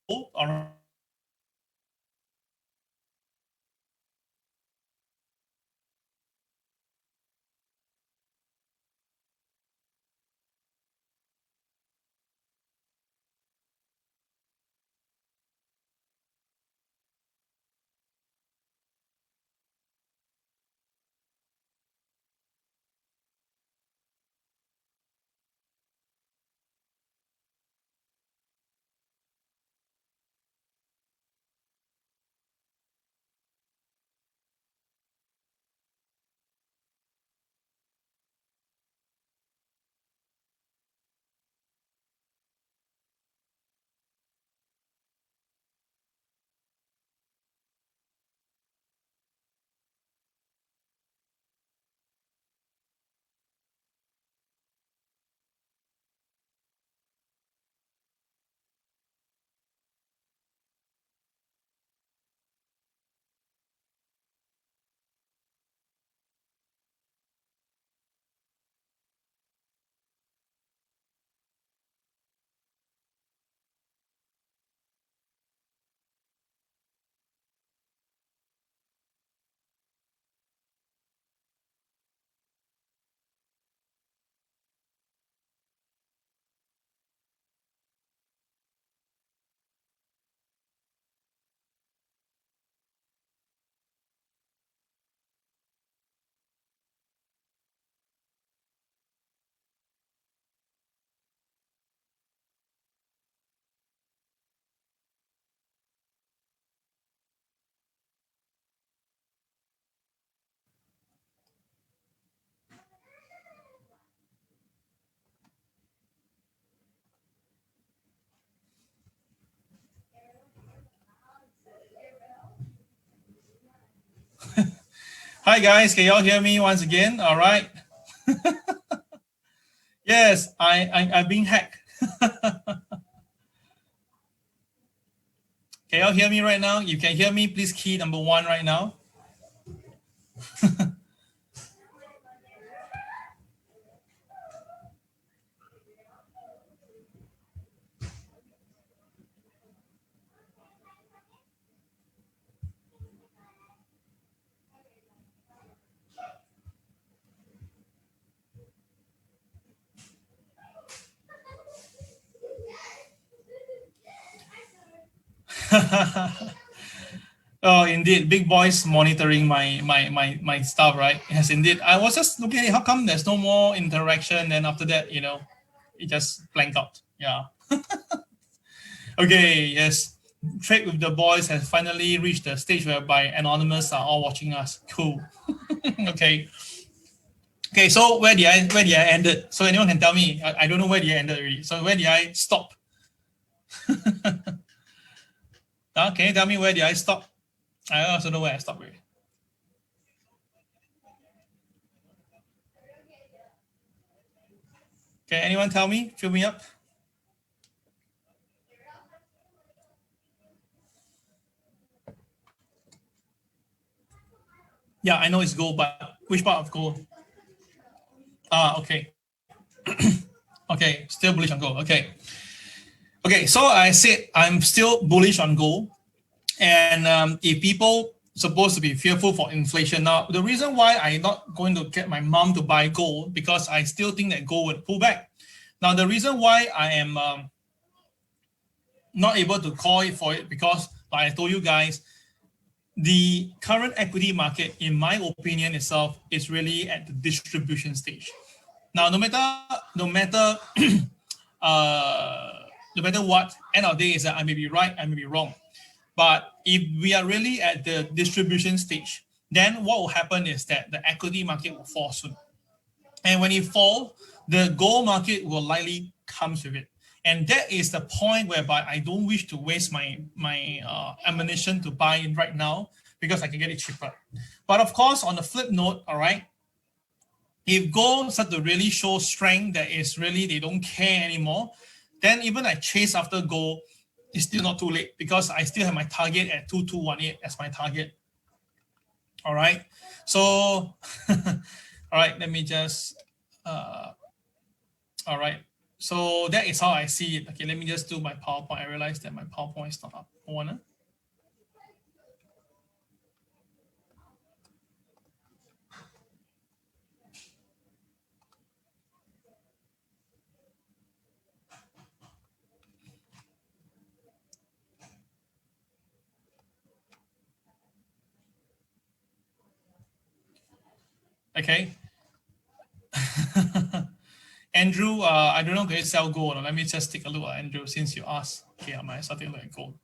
Hi guys, can y'all hear me once again? All right. Yes, I'm being hacked. Can y'all hear me right now? You can hear me, please key number 1 right now. Oh, indeed, big boys monitoring my stuff, right? Yes, indeed. I was just looking at it. How come there's no more interaction? And after that, it just blank out. Yeah. Okay. Yes. Trade with the boys has finally reached the stage whereby anonymous are all watching us. Cool. Okay. Okay. So where did I end it? So anyone can tell me? I don't know where did I end it already. So where did I stop? Can you tell me where did I stop? I also know where I stopped already. Okay, anyone tell me? Fill me up. Yeah, I know it's gold, but which part of gold? Okay. Okay, still bullish on gold. Okay. Okay, so I said I'm still bullish on gold. And if people supposed to be fearful for inflation, now the reason why I'm not going to get my mom to buy gold, because I still think that gold would pull back. Now the reason why I am not able to call it for it, because like I told you guys, the current equity market, in my opinion itself, is really at the distribution stage. Now, no matter no matter what, end of the day is that I may be right, I may be wrong. But if we are really at the distribution stage, then what will happen is that the equity market will fall soon. And when it falls, the gold market will likely come with it. And that is the point whereby I don't wish to waste my ammunition to buy in right now because I can get it cheaper. But of course, on the flip note, all right, if gold start to really show strength that is really they don't care anymore, then even I chase after gold, it's still not too late because I still have my target at 2218 as my target. All right. So, all right, let me just, all right. So that is how I see it. Okay, let me just do my PowerPoint. I realized that my PowerPoint is not up. Okay. Andrew, I don't know if you sell gold. Let me just take a look at Andrew since you asked. Okay, I might start to look at gold.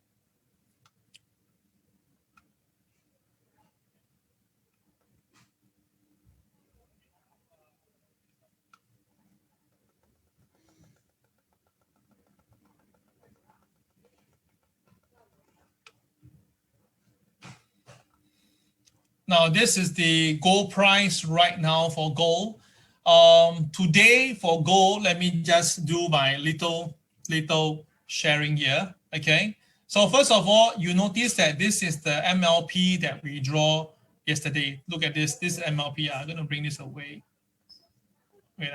Now, this is the gold price right now for gold. Today for gold, let me just do my little sharing here. Okay. So first of all, you notice that this is the MLP that we draw yesterday. Look at this. This MLP. I'm going to bring this away. Wait.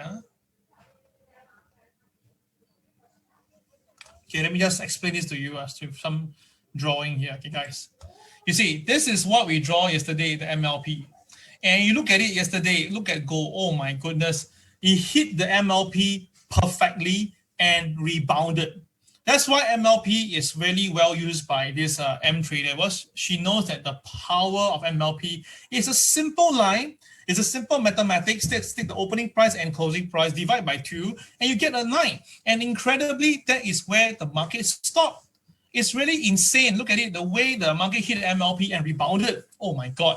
Okay, let me just explain this to you as to some drawing here. Okay, guys. You see, this is what we draw yesterday, the MLP. And you look at it yesterday, look at gold. Oh my goodness. It hit the MLP perfectly and rebounded. That's why MLP is really well used by this M trader. She knows that the power of MLP is a simple line. It's a simple mathematics. Take the opening price and closing price, divide by 2, and you get a 9. And incredibly, that is where the market stopped. It's really insane. Look at it, the way the market hit MLP and rebounded. Oh my God.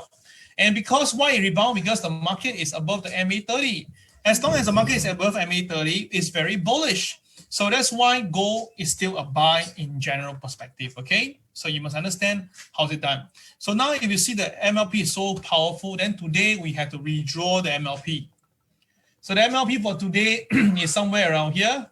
And because why it rebound? Because the market is above the MA30. As long as the market is above MA30, it's very bullish. So that's why gold is still a buy in general perspective, okay? So you must understand how's it done. So now if you see the MLP is so powerful, then today we have to redraw the MLP. So the MLP for today is somewhere around here.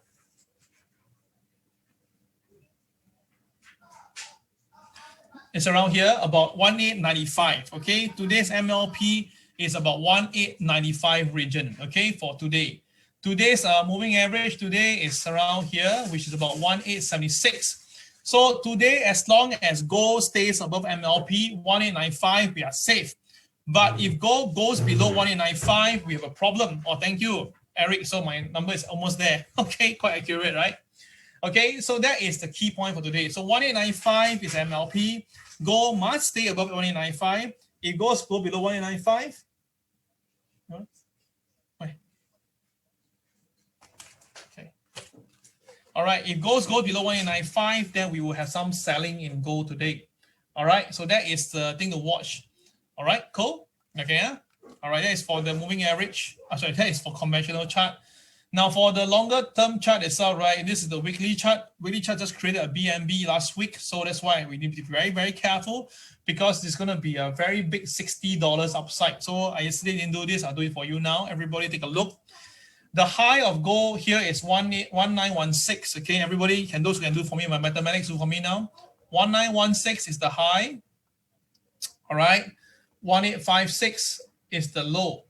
It's around here, about 1895, okay? Today's MLP is about 1895 region, okay, for today. Today's moving average today is around here, which is about 1876. So today, as long as gold stays above MLP 1895, we are safe. But if gold goes below 1895, we have a problem. Oh, thank you, Eric. So my number is almost there. Okay, quite accurate, right? Okay, so that is the key point for today. So 1895 is MLP. Gold must stay above 1895. It goes below 1895. Okay. All right, if gold goes below 1895, then we will have some selling in gold today. All right, so that is the thing to watch. All right, cool. Okay, yeah. All right, that is for the moving average. Sorry, that is for conventional chart. Now for the longer term chart itself, right, this is the weekly chart. Weekly chart just created a BNB last week. So that's why we need to be very, very careful because it's going to be a very big $60 upside. So I yesterday didn't do this. I'll do it for you now. Everybody take a look. The high of gold here is 1916. Okay, everybody, those who can do for me, my mathematics do for me now. 1916 is the high. All right. 1856 is the low.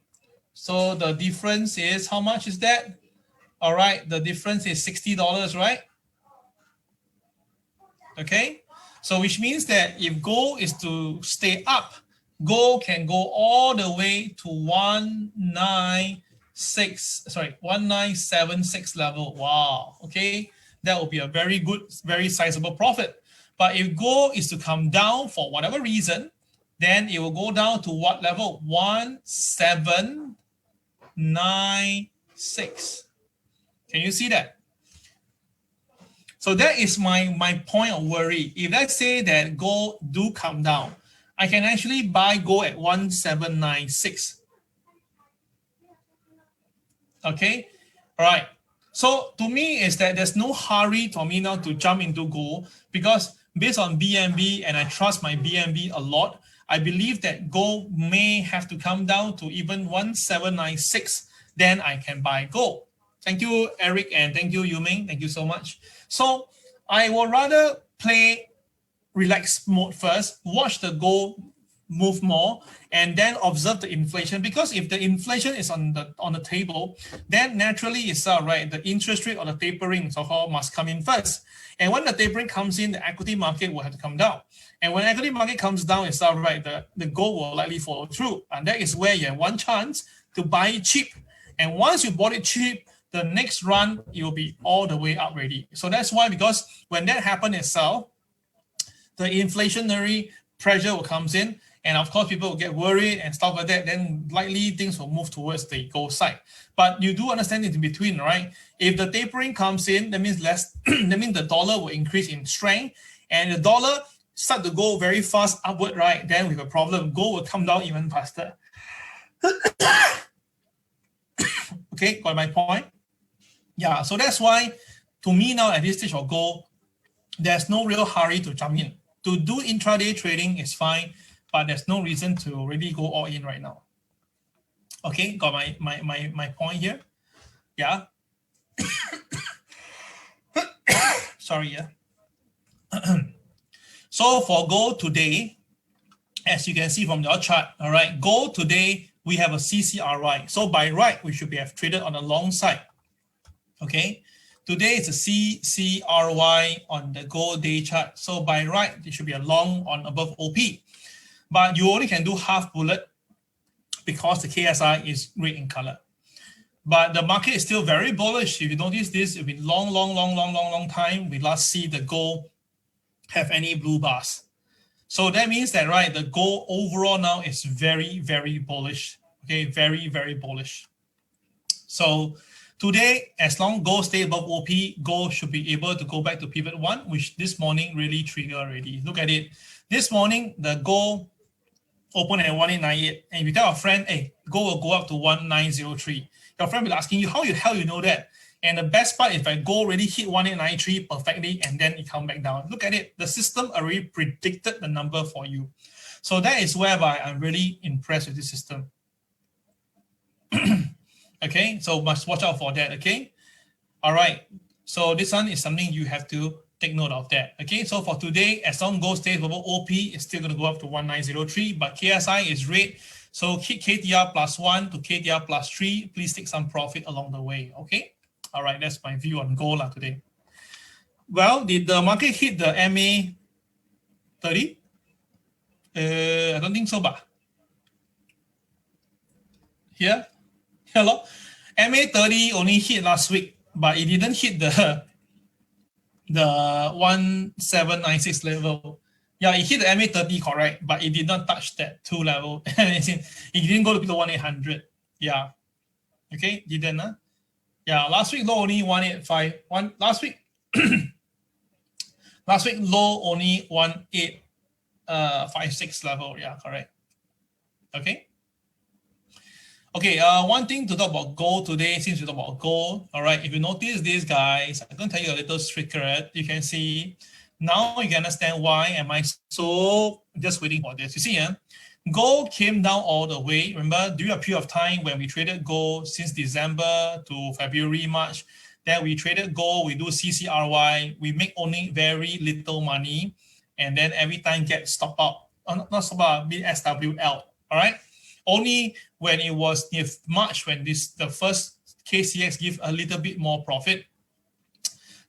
So the difference is, how much is that? All right, the difference is $60, right? Okay, so which means that if gold is to stay up, gold can go all the way to 1976 level. Wow, okay, that will be a very good, very sizable profit. But if gold is to come down for whatever reason, then it will go down to what level? 1796. Can you see that? So that is my point of worry. If let's say that gold do come down, I can actually buy gold at 1796. Okay, all right. So to me is that there's no hurry for me now to jump into gold, because based on BNB, and I trust my BNB a lot, I believe that gold may have to come down to even 1796, then I can buy gold. Thank you, Eric, and thank you, Yuming. Thank you so much. So I will rather play relaxed mode first, watch the gold move more, and then observe the inflation. Because if the inflation is on the table, then naturally it's right. The interest rate or the tapering so-called must come in first. And when the tapering comes in, the equity market will have to come down. And when equity market comes down, it's right. The gold will likely follow through. And that is where you have one chance to buy it cheap. And once you bought it cheap, the next run, it will be all the way up ready. So that's why, because when that happens itself, the inflationary pressure will comes in, and of course people will get worried and stuff like that, then likely things will move towards the gold side. But you do understand it in between, right? If the tapering comes in, that means less, that means the dollar will increase in strength, and the dollar start to go very fast upward, right? Then we have a problem. Gold will come down even faster. Okay, got my point? Yeah, so that's why, to me now at this stage of gold, there's no real hurry to jump in. To do intraday trading is fine, but there's no reason to really go all in right now. Okay, got my point here? Yeah. Sorry, yeah. So for gold today, as you can see from your chart, all right, gold today, we have a CCRY. So by right, we should have traded on the long side. Okay, today it's a CCRY on the gold day chart. So by right, it should be a long on above OP. But you only can do half bullet because the KSI is red in color. But the market is still very bullish. If you notice this, it's been long time we last see the gold have any blue bars. So that means that, right, the gold overall now is very, very bullish. Okay, very, very bullish. So today, as long as gold stays above OP, gold should be able to go back to pivot 1, which this morning really triggered already. Look at it. This morning, the gold opened at 1898. And if you tell a friend, hey, gold will go up to 1903, your friend will be asking you, how the hell you know that? And the best part is that gold already hit 1893 perfectly, and then it come back down. Look at it. The system already predicted the number for you. So that is whereby I'm really impressed with this system. Okay, so must watch out for that, okay? All right, so this one is something you have to take note of that, okay? So for today, as long as gold stays above OP, it's still gonna go up to 1903, but KSI is red, so keep KTR +1 to KTR +3, please take some profit along the way, okay? All right, that's my view on gold today. Well, did the market hit the MA 30? I don't think so, but here? Hello, MA 30 only hit last week, but it didn't hit the 1796 level. Yeah, it hit the MA 30, correct, but it did not touch that 2 level. It didn't go to the 1800. Yeah. Okay, didn't. Yeah, last week low only 185. Last week low only 1856 level. Yeah, correct. Okay. Okay, one thing to talk about gold today, since we talk about gold, all right, if you notice this, guys, I'm going to tell you a little secret. You can see, now you can understand why am I so just waiting for this. You see, gold came down all the way. Remember, during a period of time when we traded gold since December to February, March, then we traded gold, we do CCRY, we make only very little money, and then every time get stopped out, not stopped out, SWL, all right? Only when it was in March, when the first KCX give a little bit more profit,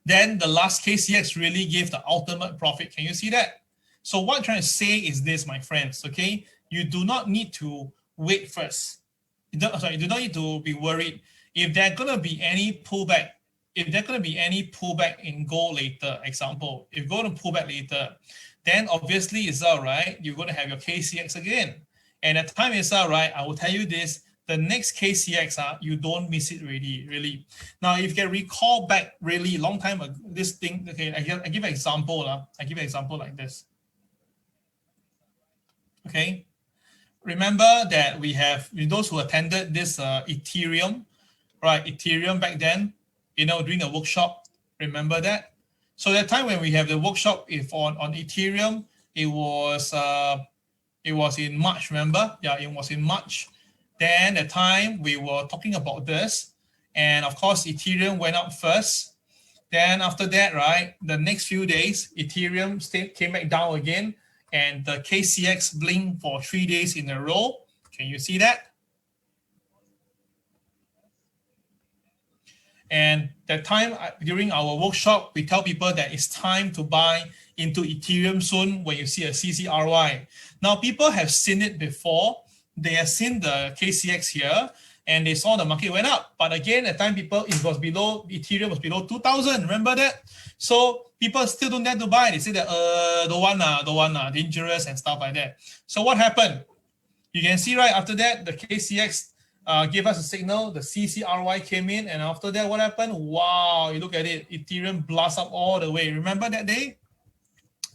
then the last KCX really gave the ultimate profit. Can you see that? So what I'm trying to say is this, my friends, okay? You do not need to wait first. You do not need to be worried. If there's going to be any pullback, if there's going to be any pullback in gold later, example, if you're going to pull back later, then obviously it's all right. You're going to have your KCX again. And at the time it's all right, I will tell you this, the next KCX, you don't miss it really. Now, if you can recall back really long time ago, this thing, okay, I give an example. I give an example like this. Okay. Remember that we have, those who attended this Ethereum, right? Ethereum back then, during the workshop, remember that? So that time when we have the workshop on Ethereum, it was in March, remember? Yeah, it was in March. Then at the time we were talking about this, and of course Ethereum went up first. Then after that, right, the next few days, Ethereum came back down again, and the KCX blinked for 3 days in a row. Can you see that? And that time during our workshop, we tell people that it's time to buy into Ethereum soon when you see a CCRY. Now, people have seen it before. They have seen the KCX here, and they saw the market went up. But again, at the time, Ethereum was below 2,000. Remember that? So people still don't dare to buy. They say that, don't want, dangerous and stuff like that. So what happened? You can see right after that, the KCX gave us a signal, the CCRY came in, and after that, what happened? Wow, you look at it, Ethereum blast up all the way. Remember that day?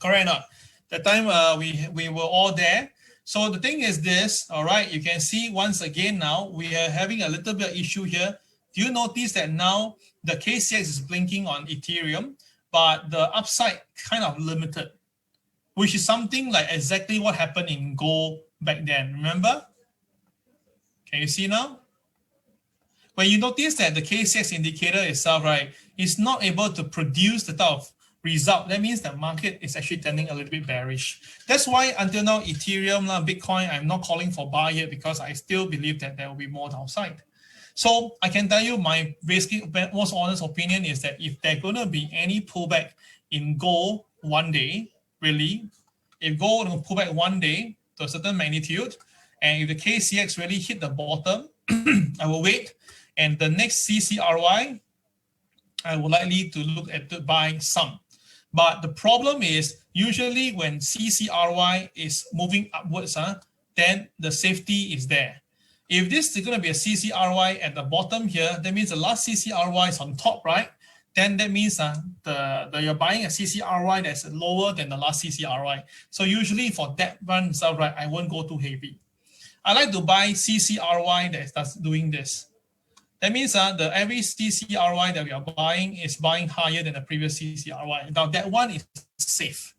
Correct or not? That time we were all there. So the thing is this, all right, you can see once again now, we are having a little bit of issue here. Do you notice that now the KCX is blinking on Ethereum, but the upside kind of limited, which is something like exactly what happened in gold back then, remember? Can you see now? When you notice that the KCX indicator itself, right, is not able to produce the type of result, that means the market is actually turning a little bit bearish. That's why until now, Ethereum, Bitcoin, I'm not calling for buy yet because I still believe that there will be more downside. So I can tell you my basically most honest opinion is that if there's going to be any pullback in gold one day, really, if gold will pull back one day to a certain magnitude, and if the KCX really hit the bottom, I will wait. And the next CCRY, I would likely to look at to buy some. But the problem is usually when CCRY is moving upwards, then the safety is there. If this is going to be a CCRY at the bottom here, that means the last CCRY is on top, right? Then that means you're buying a CCRY that's lower than the last CCRY. So usually for that one itself, right, I won't go too heavy. I like to buy CCRY that's doing this. That means every CCRY that we are buying is buying higher than the previous CCRY. Now that one is safe.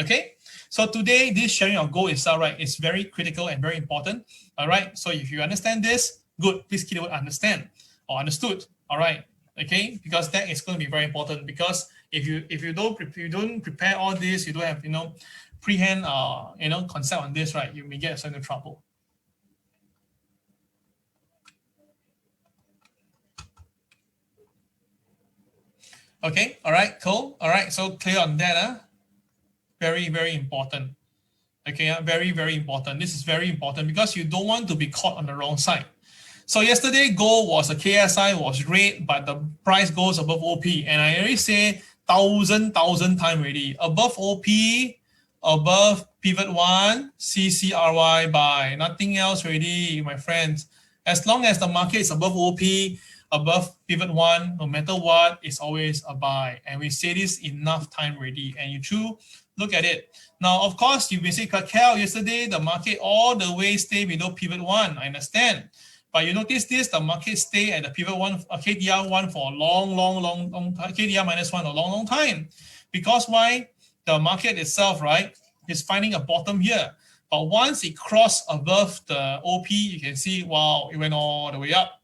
Okay. So today, this sharing of gold itself, right, is very critical and very important. All right. So if you understand this, good. Please keep it understand or understood. All right. Okay. Because that is going to be very important. Because if you don't prepare all this, you don't have prehand concept on this, right, you may get yourself into trouble. Okay, all right, cool. All right, so clear on that. Very, very important. Okay, very, very important. This is very important because you don't want to be caught on the wrong side. So yesterday, gold was a KSI was red, but the price goes above OP. And I already say thousand times already. Above OP, above pivot 1, CCRY buy. Nothing else already, my friends. As long as the market is above OP, above pivot 1, no matter what, it's always a buy. And we say this enough time already. And you too, look at it. Now, of course, you may say, Cal, yesterday the market all the way stay below pivot 1. I understand. But you notice this, the market stay at the pivot 1, KDR 1 for a long time, KDR minus 1 a long time. Because why? The market itself, right, is finding a bottom here. But once it crossed above the OP, you can see, wow, it went all the way up.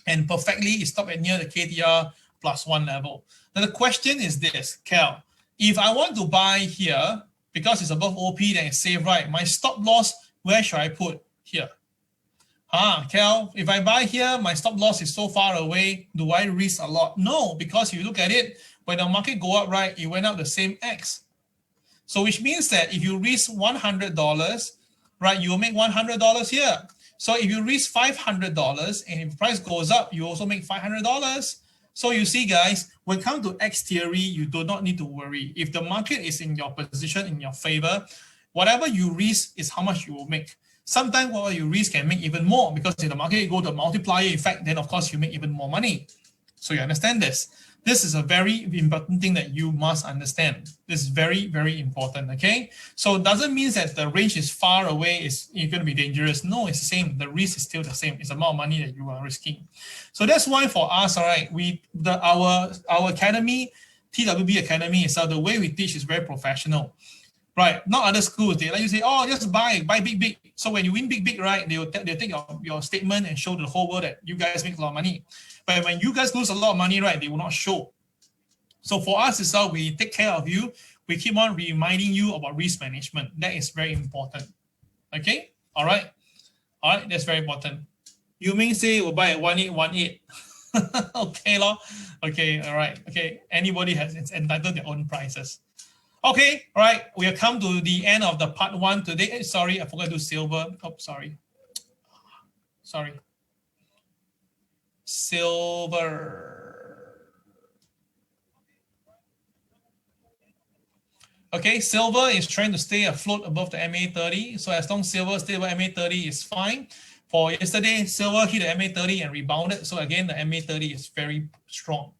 And perfectly, it stopped at near the KDR plus 1 level. Now, the question is this, Cal, if I want to buy here, because it's above OP, then it's safe, right? My stop loss, where should I put? Here. Cal, if I buy here, my stop loss is so far away. Do I risk a lot? No, because you look at it, when the market go up, right, it went up the same X. So which means that if you risk $100, right, you will make $100 here. So if you risk $500 and if the price goes up, you also make $500. So you see, guys, when it comes to X theory, you do not need to worry. If the market is in your position, in your favor, whatever you risk is how much you will make. Sometimes what you risk can make even more, because if the market go to multiplier effect, then of course you make even more money. So you understand this. This is a very important thing that you must understand. This is very, very important, okay? So it doesn't mean that the range is far away, it's going to be dangerous. No, it's the same. The risk is still the same. It's the amount of money that you are risking. So that's why for us, all right, our academy, TWB Academy, so the way we teach is very professional. Right, not other schools. They let you say, oh, just buy big. So when you win big, right, they'll take your statement and show the whole world that you guys make a lot of money. But when you guys lose a lot of money, right, they will not show. So for us, it's how we take care of you. We keep on reminding you about risk management. That is very important. Okay, all right, that's very important. You may say we'll buy at 1818. Okay, lor. Okay, all right. Okay, anybody has entitled their own prices. Okay, all right. We have come to the end of the part one today. Sorry, I forgot to do silver. Oh, sorry. Silver. Okay, silver is trying to stay afloat above the MA30. So as long as silver stays above MA30 is fine. For yesterday, silver hit the MA30 and rebounded. So again, the MA30 is very strong.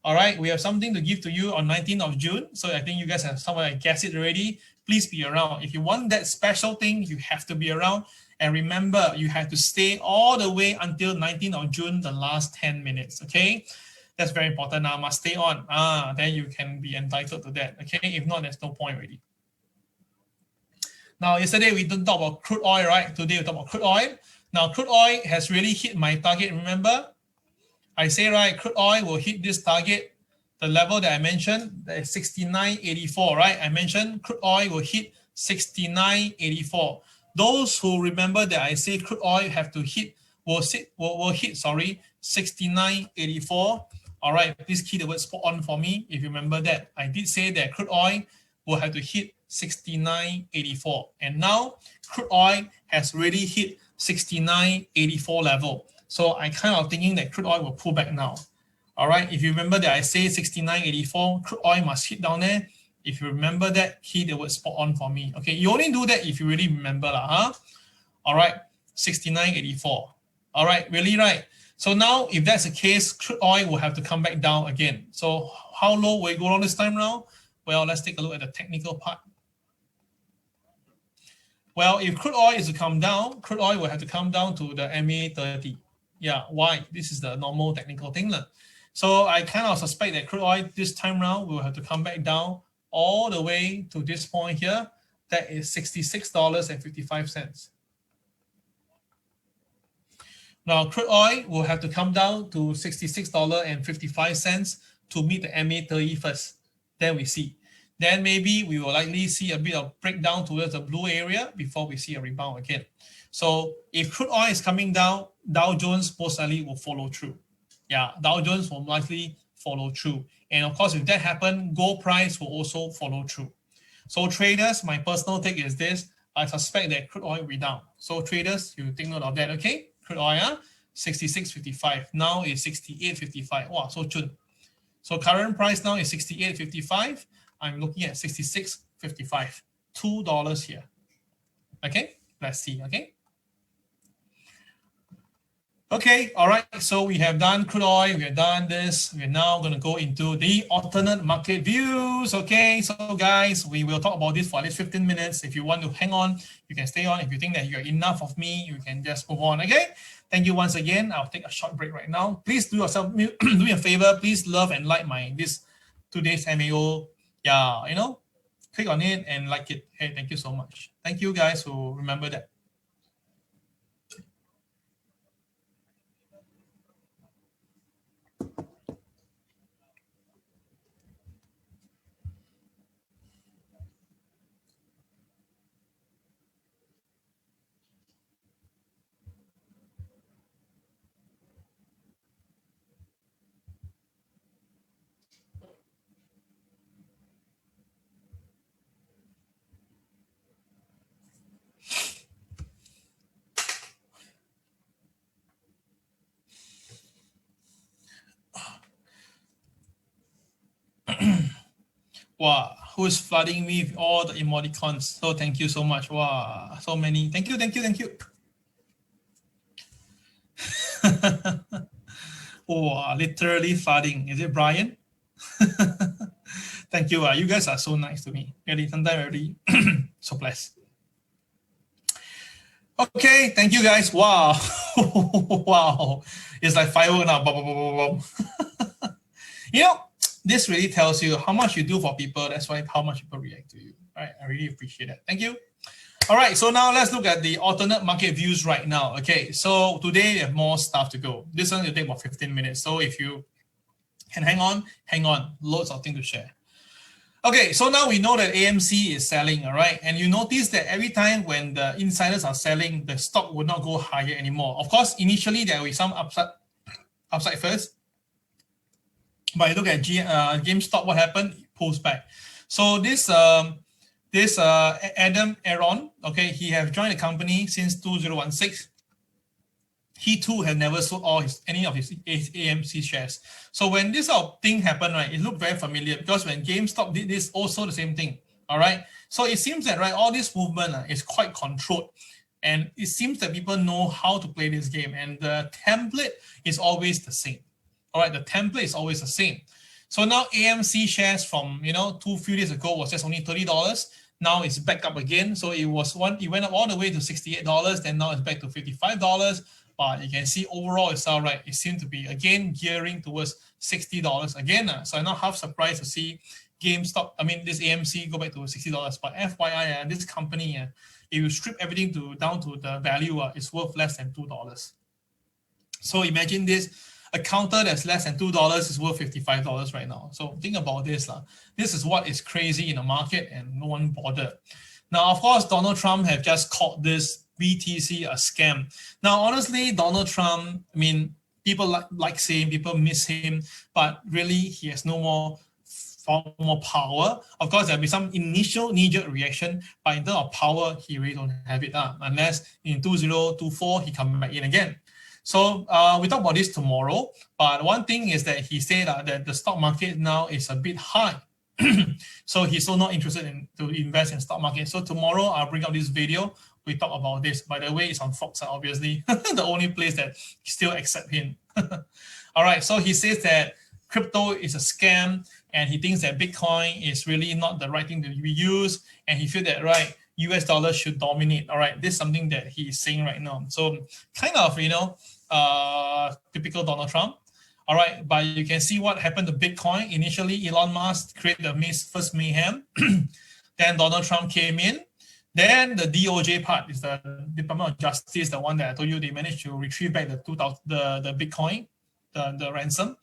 All right, we have something to give to you on 19th of June. So I think you guys have someone guessed it already. Please be around. If you want that special thing, you have to be around. And remember, you have to stay all the way until 19th of June, the last 10 minutes, okay? That's very important now, must stay on. Then you can be entitled to that, okay? If not, there's no point already. Now, yesterday we didn't talk about crude oil, right? Today we talk about crude oil. Now, crude oil has really hit my target, remember? I say, right, crude oil will hit this target, the level that I mentioned, that is 69.84, right? I mentioned crude oil will hit 69.84. Those who remember that I say crude oil have to hit, will hit, 69.84. All right, please key the word spot on for me if you remember that. I did say that crude oil will have to hit 69.84. And now crude oil has really hit 69.84 level. So I kind of thinking that crude oil will pull back now. All right, if you remember that I say 69.84, crude oil must hit down there. If you remember that, key the word spot on for me. Okay, you only do that if you really remember, huh? All right, 69.84. All right, really right. So now if that's the case, crude oil will have to come back down again. So how low will it go on this time now? Well, let's take a look at the technical part. Well, if crude oil is to come down, crude oil will have to come down to the MA30. Yeah, why? This is the normal technical thing. So I kind of suspect that crude oil this time round will have to come back down all the way to this point here. That is $66.55. Now, crude oil will have to come down to $66.55 to meet the MA30 first. Then we see. Then maybe we will likely see a bit of breakdown towards the blue area before we see a rebound again. So if crude oil is coming down, Dow Jones most likely will follow through. Yeah, Dow Jones will likely follow through. And of course, if that happens, gold price will also follow through. So traders, my personal take is this. I suspect that crude oil will be down. So traders, you take note of that, okay? Crude oil, 66.55. Now it's 68.55. Wow, so chun. So current price now is 68.55. I'm looking at 66.55. $2 here. Okay, let's see, okay? Okay, all right, so we have done crude oil, we have done this. We're now going to go into the alternate market views. Okay, so guys, we will talk about this for at least 15 minutes. If you want to hang on, you can stay on. If you think that you're enough of me, you can just move on, okay? Thank you once again. I'll take a short break right now. Please do yourself, do me a favor. Please love and like this today's MAO. Yeah, you know, click on it and like it. Hey, thank you so much. Thank you guys who remember that. Wow, who is flooding me with all the emoticons? So thank you so much. Wow, so many. Thank you, thank you, thank you. Oh, literally flooding. Is it Brian? Thank you. You guys are so nice to me. Really, sometimes really so blessed. Okay, thank you guys. Wow. Wow. It's like firework now. You know, this really tells you how much you do for people. That's why how much people react to you. All right, I really appreciate that. Thank you. All right, so now let's look at the alternate market views right now. Okay, so today we have more stuff to go. This one will take about 15 minutes. So if you can hang on, loads of things to share. Okay, so now we know that AMC is selling, all right? And you notice that every time when the insiders are selling, the stock would not go higher anymore. Of course, initially there will be some upside first. But you look at GameStop, what happened? It pulls back. So this Adam Aron, okay, he has joined the company since 2016. He too had never sold any of his AMC shares. So when this sort of thing happened, right, it looked very familiar because when GameStop did this, also the same thing. All right. So it seems that all this movement is quite controlled, and it seems that people know how to play this game, and the template is always the same. All right, the template is always the same. So now AMC shares from few days ago was just only $30. Now it's back up again. So it went up all the way to $68. Then now it's back to $55. But you can see overall it's all right. It seems to be again gearing towards $60 again. So I'm not half surprised to see GameStop, this AMC go back to $60. But FYI, this company, if you strip everything down to the value, it's worth less than $2. So imagine this. A counter that's less than $2 is worth $55 right now. So think about this. This is what is crazy in the market and no one bothered. Now, of course, Donald Trump have just called this BTC a scam. Now, honestly, Donald Trump, people like him, people miss him, but really he has far more power. Of course, there'll be some initial knee-jerk reaction, but in terms of power, he really don't have it unless in 2024 he comes back in again. So we talk about this tomorrow, but one thing is that he said that the stock market now is a bit high. So he's so not interested to invest in stock market. So tomorrow I'll bring up this video. We talk about this. By the way, it's on Fox, obviously, the only place that still accept him. All right, so he says that crypto is a scam, and he thinks that Bitcoin is really not the right thing to be used, and he feels that US dollar should dominate. All right, this is something that he is saying right now. So kind of, typical Donald Trump. All right, but you can see what happened to Bitcoin. Initially, Elon Musk created the first mayhem. Then Donald Trump came in. Then the DOJ part is the Department of Justice, the one that I told you they managed to retrieve back the Bitcoin, the ransom.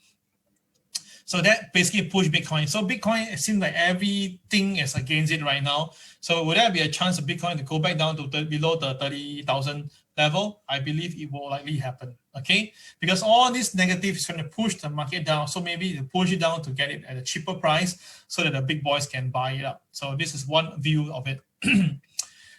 So that basically pushed Bitcoin. So Bitcoin, it seems like everything is against it right now. So would there be a chance of Bitcoin to go back down to below the 30,000 level? I believe it will likely happen, okay? Because all this negative is going to push the market down. So maybe to push it down to get it at a cheaper price so that the big boys can buy it up. So this is one view of it.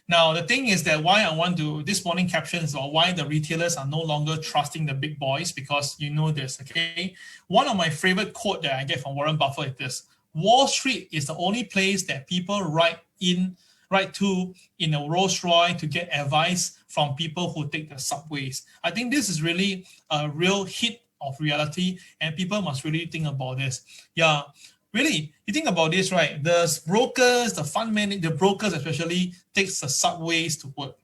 Now, the thing is that why I want to, this morning captions or why the retailers are no longer trusting the big boys, because you know this, okay? One of my favorite quote that I get from Warren Buffett is this: Wall Street is the only place that people write to in a Rolls Royce to get advice from people who take the subways. I think this is really a real hit of reality, and people must really think about this. Yeah. Really, you think about this, right? The brokers, the fund managers, the brokers especially takes the subways to work.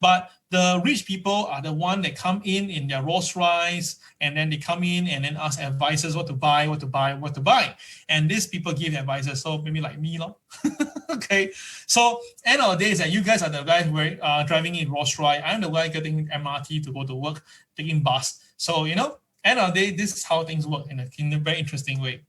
But the rich people are the one that come in their Rolls Royce, and then they come in and then ask advisors what to buy. And these people give advices. So maybe like me, okay. So end of the day is that you guys are the guys who are driving in Rolls Royce. I'm the guy getting MRT to go to work, taking bus. So end of the day, this is how things work in a very interesting way.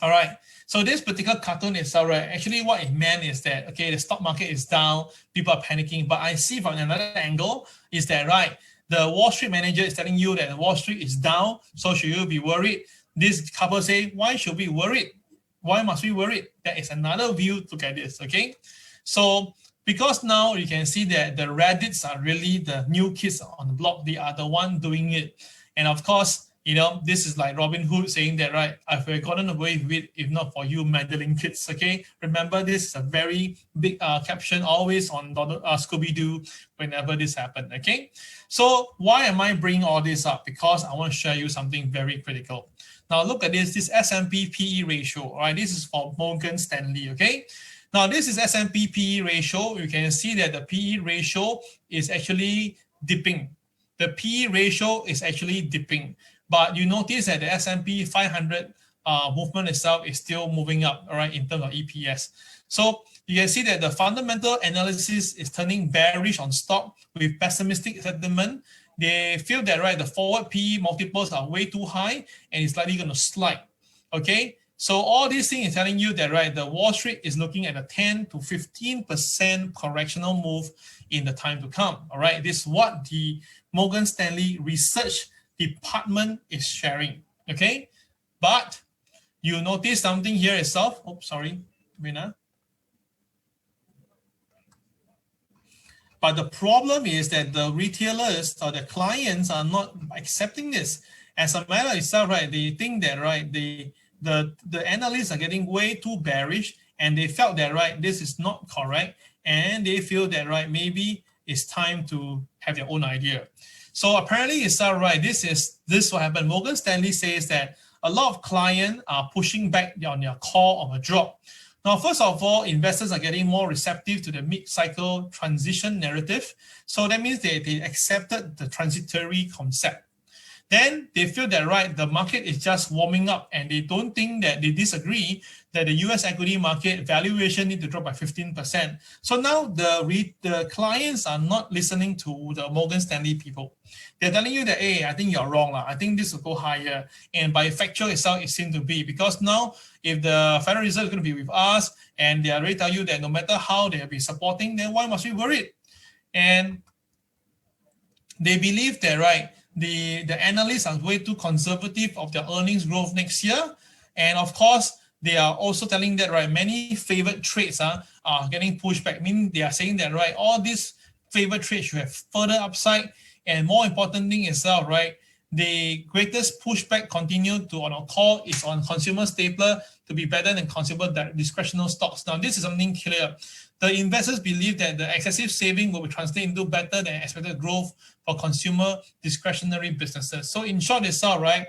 All right, so this particular cartoon itself, right, actually what it meant is that, okay, the stock market is down, people are panicking, but I see from another angle is that, right, the Wall Street manager is telling you that Wall Street is down, so should you be worried? This couple say, why should we worry? Why must we worry? That is another view to look at this, okay? So because now you can see that the Reddits are really the new kids on the block, they are the one doing it. And of course, You know, this is like Robin Hood saying that, right? I've gotten away with it if not for you meddling kids, okay? Remember, this is a very big caption always on Scooby-Doo whenever this happened, okay? So why am I bringing all this up? Because I want to share you something very critical. Now look at this S&P PE ratio, all right? This is for Morgan Stanley, okay? Now this is S&P PE ratio. You can see that the PE ratio is actually dipping. The PE ratio is actually dipping. But you notice that the S&P 500 movement itself is still moving up, all right, in terms of EPS. So you can see that the fundamental analysis is turning bearish on stock with pessimistic sentiment. They feel that, right, the forward PE multiples are way too high and it's likely going to slide, okay? So all these things is telling you that, right, the Wall Street is looking at a 10 to 15% correctional move in the time to come, all right? This is what the Morgan Stanley research department is sharing, okay? But you notice something here itself. Oh, sorry, Rina. But the problem is that the retailers or the clients are not accepting this. As a matter of itself, right, they think that, right, the analysts are getting way too bearish and they felt that, right, this is not correct. And they feel that, right, maybe it's time to have their own idea. So apparently it's all right. This what happened. Morgan Stanley says that a lot of clients are pushing back on their call of a drop. Now, first of all, investors are getting more receptive to the mid-cycle transition narrative. So that means they accepted the transitory concept. Then they feel that, right, the market is just warming up and they don't think that they disagree that the US equity market valuation need to drop by 15%. So now the clients are not listening to the Morgan Stanley people. They're telling you that, hey, I think you're wrong. I think this will go higher. And by factual itself, it seems to be, because now if the Federal Reserve is going to be with us and they already tell you that no matter how they'll be supporting, then why must we worry? And they believe that, right, the analysts are way too conservative of their earnings growth next year. And of course, they are also telling that, right, many favored trades are getting pushed back. Meaning they are saying that, right, all these favored trades should have further upside. And more important thing is, right, the greatest pushback continued to on our call is on consumer stapler to be better than consumer discretionary stocks. Now, this is something clear. The investors believe that the excessive saving will translate into better than expected growth for consumer discretionary businesses. So in short, it's all right.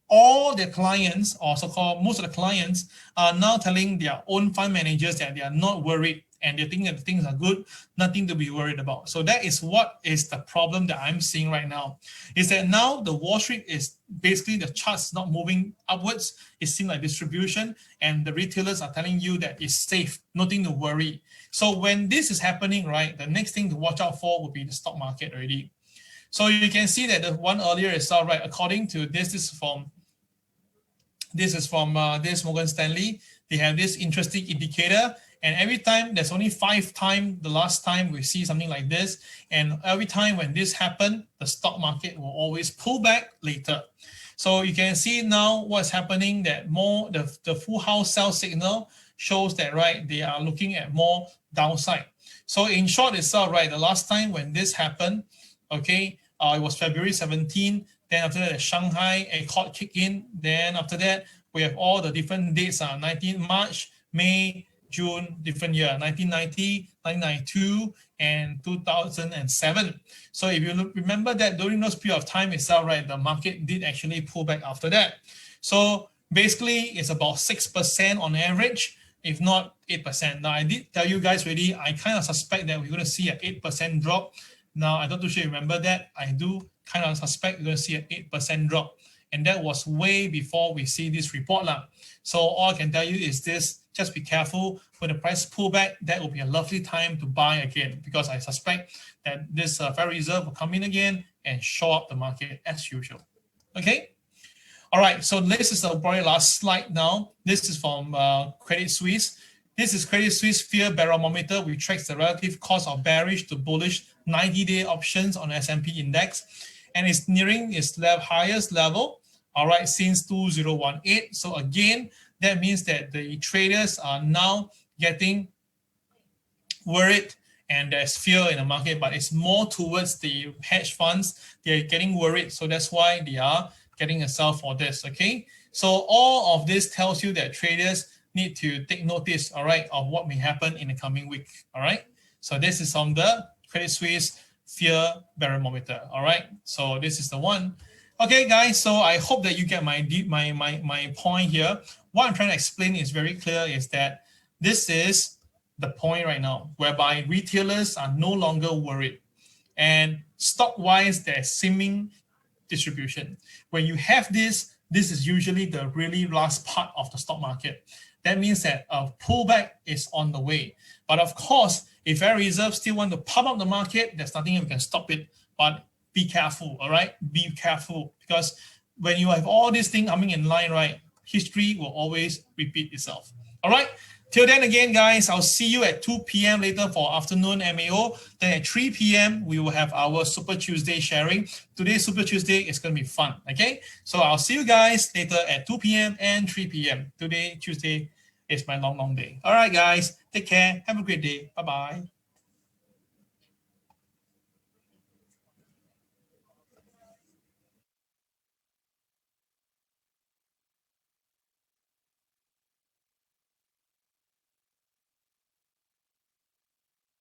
All the clients, or so-called most of the clients, are now telling their own fund managers that they are not worried and they think that the things are good, nothing to be worried about. So that is what is the problem that I'm seeing right now, is that now the Wall Street is basically the charts not moving upwards. It seems like distribution, and the retailers are telling you that it's safe, nothing to worry. So when this is happening, right, the next thing to watch out for will be the stock market already. So you can see that the one earlier is all right. According to this is from this Morgan Stanley. They have this interesting indicator, and every time there's only 5 times the last time we see something like this, and every time when this happened, the stock market will always pull back later. So you can see now what's happening, that more the full house sell signal shows that, right, they are looking at more downside. So in short itself, right, the last time when this happened, okay, it was February 17. Then after that, the Shanghai Accord kicked in. Then after that, we have all the different dates, 19 March, May, June, different year, 1990, 1992, and 2007. So if you remember that during those period of time itself, right, the market did actually pull back after that. So basically, it's about 6% on average, if not 8%. Now, I did tell you guys already, I kind of suspect that we're going to see an 8% drop. Now, I don't know if you remember that. I do kind of suspect we're going to see an 8% drop. And that was way before we see this report. So all I can tell you is this, just be careful. When the price pull back, that will be a lovely time to buy again, because I suspect that this Federal Reserve will come in again and show up the market as usual. Okay? All right, so this is the probably last slide now. This is from Credit Suisse. This is Credit Suisse Fear Barometer, which tracks the relative cost of bearish to bullish 90-day options on S&P index. And it's nearing its highest level, all right, since 2018. So again, that means that the traders are now getting worried and there's fear in the market, but it's more towards the hedge funds. They're getting worried. So that's why they are getting a sell for this, okay? So all of this tells you that traders need to take notice, all right, of what may happen in the coming week, all right? So this is on the Credit Suisse Fear Barometer, all right? So this is the one. Okay, guys, so I hope that you get my point here. What I'm trying to explain is very clear, is that this is the point right now, whereby retailers are no longer worried. And stock-wise, there's seeming distribution. When you have this, this is usually the really last part of the stock market. That means that a pullback is on the way. But of course, if Federal Reserve still want to pump up the market, there's nothing you can stop it. But be careful, all right? Be careful, because when you have all these things coming in line, right, history will always repeat itself. All right? Till then again, guys, I'll see you at 2 p.m. later for afternoon MAO. Then at 3 p.m., we will have our Super Tuesday sharing. Today's Super Tuesday is going to be fun, okay? So I'll see you guys later at 2 p.m. and 3 p.m. Today, Tuesday, is my long day. All right, guys, take care. Have a great day. Bye-bye.